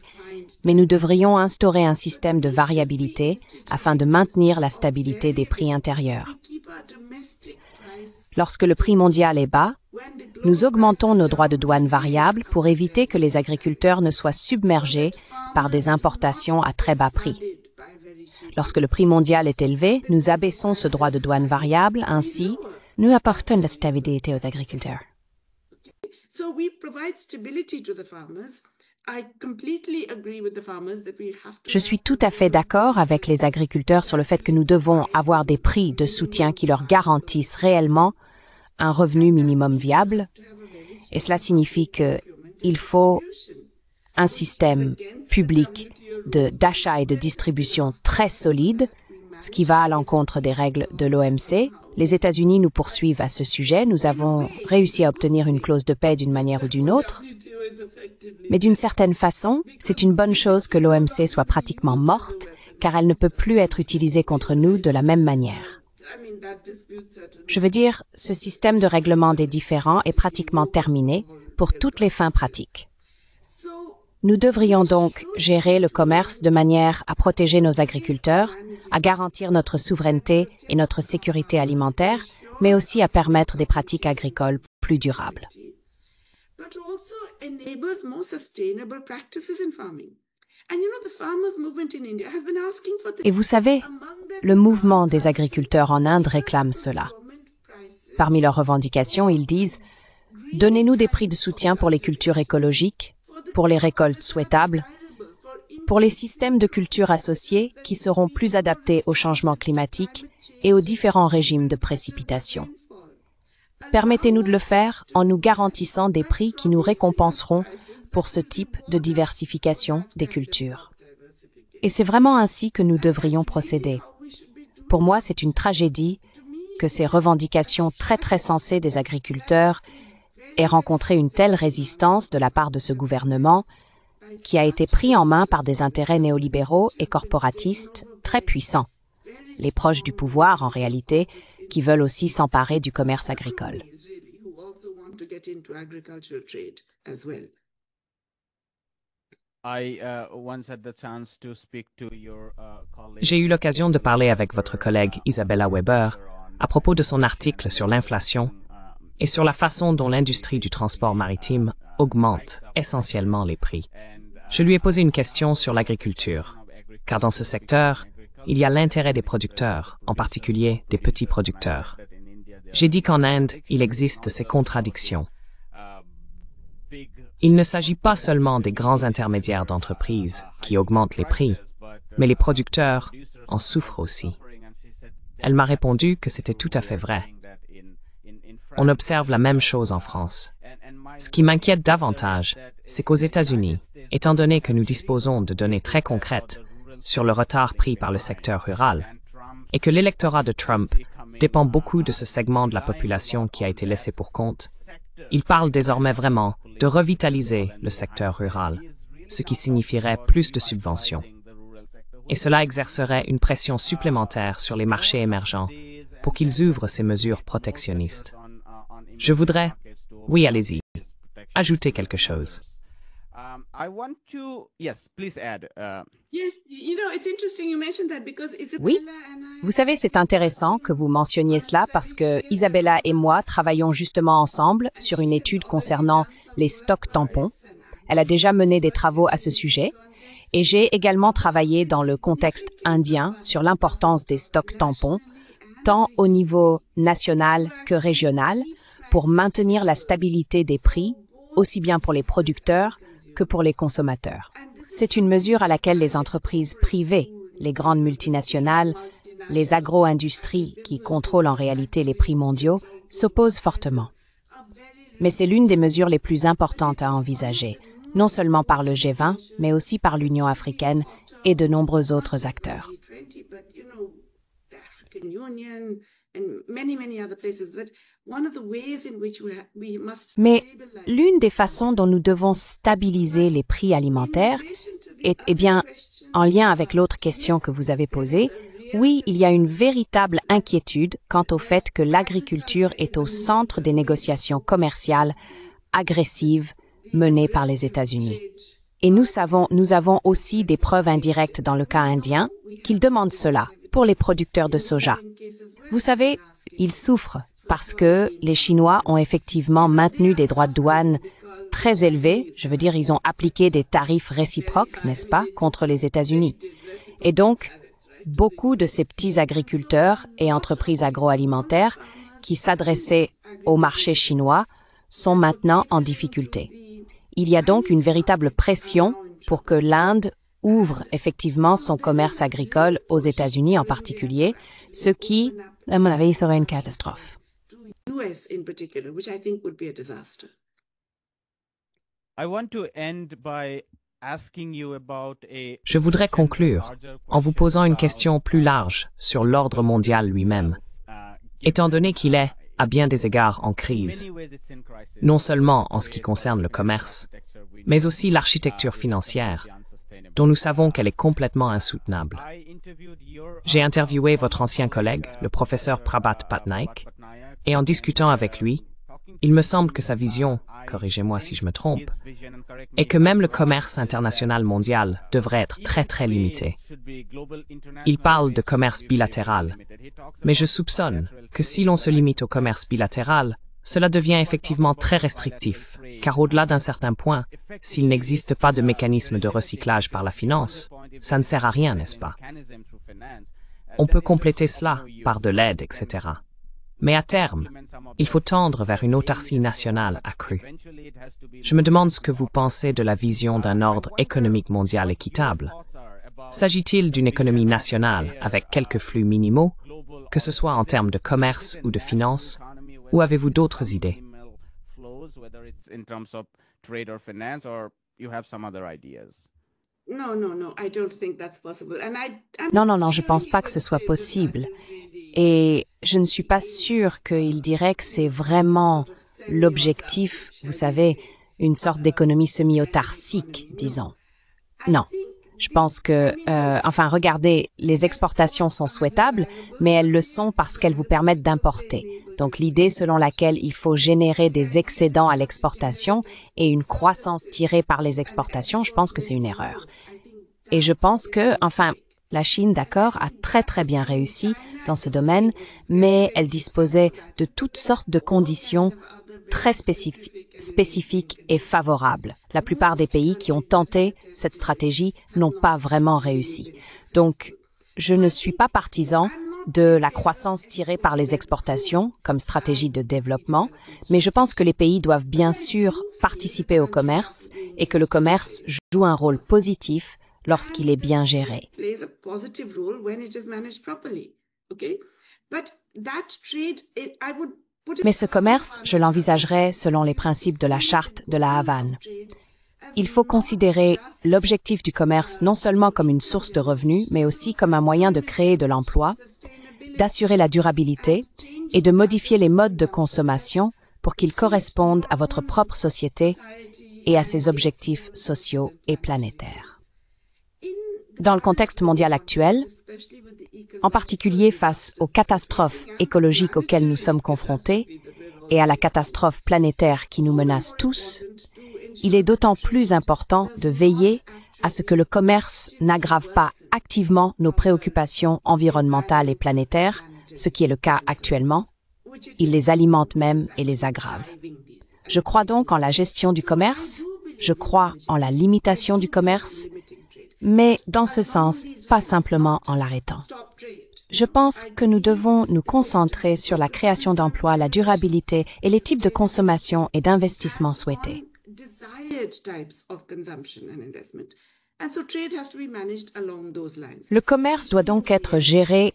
mais nous devrions instaurer un système de variabilité afin de maintenir la stabilité des prix intérieurs. Lorsque le prix mondial est bas, nous augmentons nos droits de douane variables pour éviter que les agriculteurs ne soient submergés par des importations à très bas prix. Lorsque le prix mondial est élevé, nous abaissons ce droit de douane variable, ainsi, nous apportons la stabilité aux agriculteurs. Je suis tout à fait d'accord avec les agriculteurs sur le fait que nous devons avoir des prix de soutien qui leur garantissent réellement un revenu minimum viable, et cela signifie qu'il faut un système public d'achat et de distribution très solide, ce qui va à l'encontre des règles de l'OMC. Les États-Unis nous poursuivent à ce sujet. Nous avons réussi à obtenir une clause de paix d'une manière ou d'une autre. Mais d'une certaine façon, c'est une bonne chose que l'OMC soit pratiquement morte, car elle ne peut plus être utilisée contre nous de la même manière. Je veux dire, ce système de règlement des différends est pratiquement terminé pour toutes les fins pratiques. Nous devrions donc gérer le commerce de manière à protéger nos agriculteurs, à garantir notre souveraineté et notre sécurité alimentaire, mais aussi à permettre des pratiques agricoles plus durables. Et vous savez, le mouvement des agriculteurs en Inde réclame cela. Parmi leurs revendications, ils disent « Donnez-nous des prix de soutien pour les cultures écologiques, pour les récoltes souhaitables, pour les systèmes de culture associés qui seront plus adaptés au changement climatique et aux différents régimes de précipitation. Permettez-nous de le faire en nous garantissant des prix qui nous récompenseront pour ce type de diversification des cultures. » Et c'est vraiment ainsi que nous devrions procéder. Pour moi, c'est une tragédie que ces revendications très sensées des agriculteurs aient rencontré une telle résistance de la part de ce gouvernement qui a été pris en main par des intérêts néolibéraux et corporatistes très puissants, les proches du pouvoir en réalité, qui veulent aussi s'emparer du commerce agricole. J'ai eu l'occasion de parler avec votre collègue Isabella Weber à propos de son article sur l'inflation et sur la façon dont l'industrie du transport maritime augmente essentiellement les prix. Je lui ai posé une question sur l'agriculture, car dans ce secteur, il y a l'intérêt des producteurs, en particulier des petits producteurs. J'ai dit qu'en Inde, il existe ces contradictions. Il ne s'agit pas seulement des grands intermédiaires d'entreprises qui augmentent les prix, mais les producteurs en souffrent aussi. Elle m'a répondu que c'était tout à fait vrai. On observe la même chose en France. Ce qui m'inquiète davantage, c'est qu'aux États-Unis, étant donné que nous disposons de données très concrètes sur le retard pris par le secteur rural, et que l'électorat de Trump dépend beaucoup de ce segment de la population qui a été laissé pour compte, il parle désormais vraiment de revitaliser le secteur rural, ce qui signifierait plus de subventions. Et cela exercerait une pression supplémentaire sur les marchés émergents pour qu'ils ouvrent ces mesures protectionnistes. Je voudrais, oui, allez-y, ajouter quelque chose. Oui, vous savez, c'est intéressant que vous mentionniez cela parce que Isabella et moi travaillons justement ensemble sur une étude concernant les stocks tampons. Elle a déjà mené des travaux à ce sujet et j'ai également travaillé dans le contexte indien sur l'importance des stocks tampons, tant au niveau national que régional, pour maintenir la stabilité des prix, aussi bien pour les producteurs que pour les consommateurs. C'est une mesure à laquelle les entreprises privées, les grandes multinationales, les agro-industries qui contrôlent en réalité les prix mondiaux, s'opposent fortement. Mais c'est l'une des mesures les plus importantes à envisager, non seulement par le G20, mais aussi par l'Union africaine et de nombreux autres acteurs. Mais l'une des façons dont nous devons stabiliser les prix alimentaires est, bien, en lien avec l'autre question que vous avez posée, oui, il y a une véritable inquiétude quant au fait que l'agriculture est au centre des négociations commerciales agressive menée par les États-Unis. Et nous avons aussi des preuves indirectes dans le cas indien qu'ils demandent cela pour les producteurs de soja. Vous savez, ils souffrent parce que les Chinois ont effectivement maintenu des droits de douane très élevés, je veux dire, ils ont appliqué des tarifs réciproques, n'est-ce pas, contre les États-Unis. Et donc, beaucoup de ces petits agriculteurs et entreprises agroalimentaires qui s'adressaient au marché chinois sont maintenant en difficulté. Il y a donc une véritable pression pour que l'Inde ouvre effectivement son commerce agricole aux États-Unis en particulier, ce qui, à mon avis, serait une catastrophe. Je voudrais conclure en vous posant une question plus large sur l'ordre mondial lui-même, étant donné qu'il est, à bien des égards, en crise, non seulement en ce qui concerne le commerce, mais aussi l'architecture financière, dont nous savons qu'elle est complètement insoutenable. J'ai interviewé votre ancien collègue, le professeur Prabhat Patnaik, et en discutant avec lui, il me semble que sa vision, corrigez-moi si je me trompe, est que même le commerce international mondial devrait être très limité. Il parle de commerce bilatéral, mais je soupçonne que si l'on se limite au commerce bilatéral, cela devient effectivement très restrictif, car au-delà d'un certain point, s'il n'existe pas de mécanisme de recyclage par la finance, ça ne sert à rien, n'est-ce pas? On peut compléter cela par de l'aide, etc. Mais à terme, il faut tendre vers une autarcie nationale accrue. Je me demande ce que vous pensez de la vision d'un ordre économique mondial équitable. S'agit-il d'une économie nationale avec quelques flux minimaux, que ce soit en termes de commerce ou de finance, ou avez-vous d'autres idées? Non, je ne pense pas que ce soit possible. Et je ne suis pas sûre qu'il dirait que c'est vraiment l'objectif, vous savez, une sorte d'économie semi-autarcique, disons. Non. Je pense que, regardez, les exportations sont souhaitables, mais elles le sont parce qu'elles vous permettent d'importer. Donc l'idée selon laquelle il faut générer des excédents à l'exportation et une croissance tirée par les exportations, je pense que c'est une erreur. Et je pense que, la Chine, d'accord, a très bien réussi dans ce domaine, mais elle disposait de toutes sortes de conditions très spécifiques et favorables. La plupart des pays qui ont tenté cette stratégie n'ont pas vraiment réussi. Donc, je ne suis pas partisan de la croissance tirée par les exportations comme stratégie de développement, mais je pense que les pays doivent bien sûr participer au commerce et que le commerce joue un rôle positif lorsqu'il est bien géré. Mais ce commerce, je l'envisagerais selon les principes de la charte de la Havane. Il faut considérer l'objectif du commerce non seulement comme une source de revenus, mais aussi comme un moyen de créer de l'emploi, d'assurer la durabilité et de modifier les modes de consommation pour qu'ils correspondent à votre propre société et à ses objectifs sociaux et planétaires. Dans le contexte mondial actuel, en particulier face aux catastrophes écologiques auxquelles nous sommes confrontés et à la catastrophe planétaire qui nous menace tous, il est d'autant plus important de veiller à ce que le commerce n'aggrave pas activement nos préoccupations environnementales et planétaires, ce qui est le cas actuellement. Il les alimente même et les aggrave. Je crois donc en la gestion du commerce, je crois en la limitation du commerce, mais dans ce sens, pas simplement en l'arrêtant. Je pense que nous devons nous concentrer sur la création d'emplois, la durabilité et les types de consommation et d'investissement souhaités. Le commerce doit donc être géré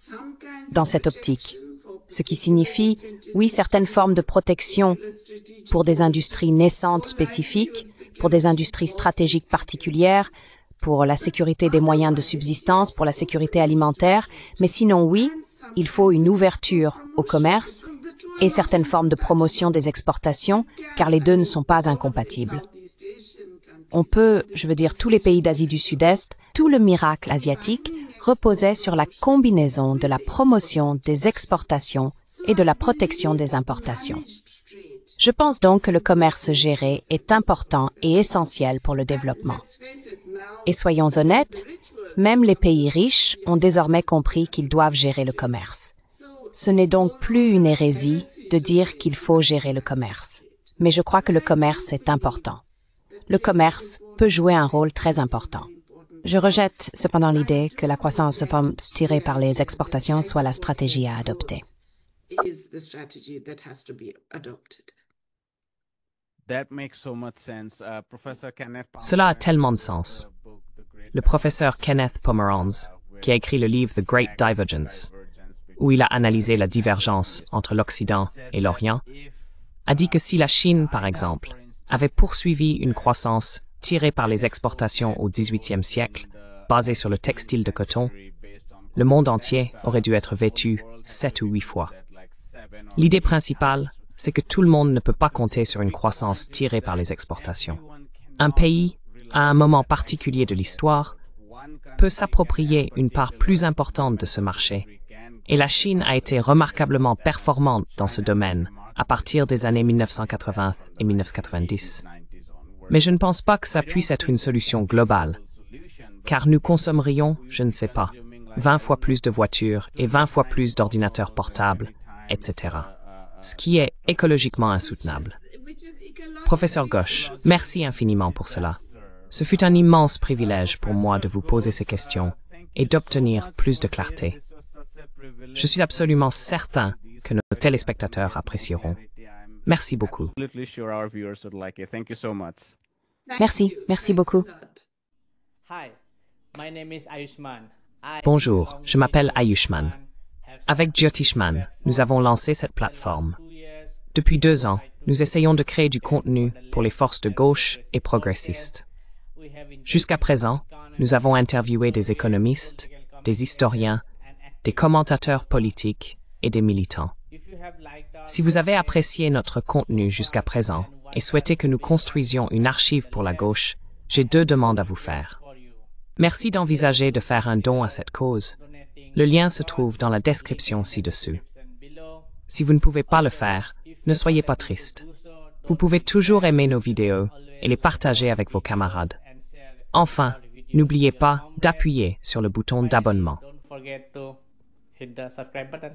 dans cette optique, ce qui signifie, oui, certaines formes de protection pour des industries naissantes spécifiques, pour des industries stratégiques particulières, pour la sécurité des moyens de subsistance, pour la sécurité alimentaire, mais sinon oui, il faut une ouverture au commerce et certaines formes de promotion des exportations, car les deux ne sont pas incompatibles. On peut, tous les pays d'Asie du Sud-Est, tout le miracle asiatique reposait sur la combinaison de la promotion des exportations et de la protection des importations. Je pense donc que le commerce géré est important et essentiel pour le développement. Et soyons honnêtes, même les pays riches ont désormais compris qu'ils doivent gérer le commerce. Ce n'est donc plus une hérésie de dire qu'il faut gérer le commerce. Mais je crois que le commerce est important. Le commerce peut jouer un rôle très important. Je rejette cependant l'idée que la croissance tirée par les exportations soit la stratégie à adopter. Cela a tellement de sens. Le professeur Kenneth Pomeranz, qui a écrit le livre The Great Divergence, où il a analysé la divergence entre l'Occident et l'Orient, a dit que si la Chine, par exemple, avait poursuivi une croissance tirée par les exportations au XVIIIe siècle, basée sur le textile de coton, le monde entier aurait dû être vêtu 7 ou 8 fois. L'idée principale, c'est que tout le monde ne peut pas compter sur une croissance tirée par les exportations. Un pays, à un moment particulier de l'histoire, peut s'approprier une part plus importante de ce marché, et la Chine a été remarquablement performante dans ce domaine à partir des années 1980 et 1990. Mais je ne pense pas que ça puisse être une solution globale, car nous consommerions, je ne sais pas, 20 fois plus de voitures et 20 fois plus d'ordinateurs portables, etc. Ce qui est écologiquement insoutenable. Professeur Ghosh, merci infiniment pour cela. Ce fut un immense privilège pour moi de vous poser ces questions et d'obtenir plus de clarté. Je suis absolument certain que nos téléspectateurs apprécieront. Merci beaucoup. Merci beaucoup. Bonjour, je m'appelle Ayushman. Avec Jyotishman, nous avons lancé cette plateforme. Depuis 2 ans, nous essayons de créer du contenu pour les forces de gauche et progressistes. Jusqu'à présent, nous avons interviewé des économistes, des historiens, des commentateurs politiques et des militants. Si vous avez apprécié notre contenu jusqu'à présent et souhaitez que nous construisions une archive pour la gauche, j'ai 2 demandes à vous faire. Merci d'envisager de faire un don à cette cause. Le lien se trouve dans la description ci-dessus. Si vous ne pouvez pas le faire, ne soyez pas triste. Vous pouvez toujours aimer nos vidéos et les partager avec vos camarades. Enfin, n'oubliez pas d'appuyer sur le bouton d'abonnement. Don't forget to hit the subscribe button.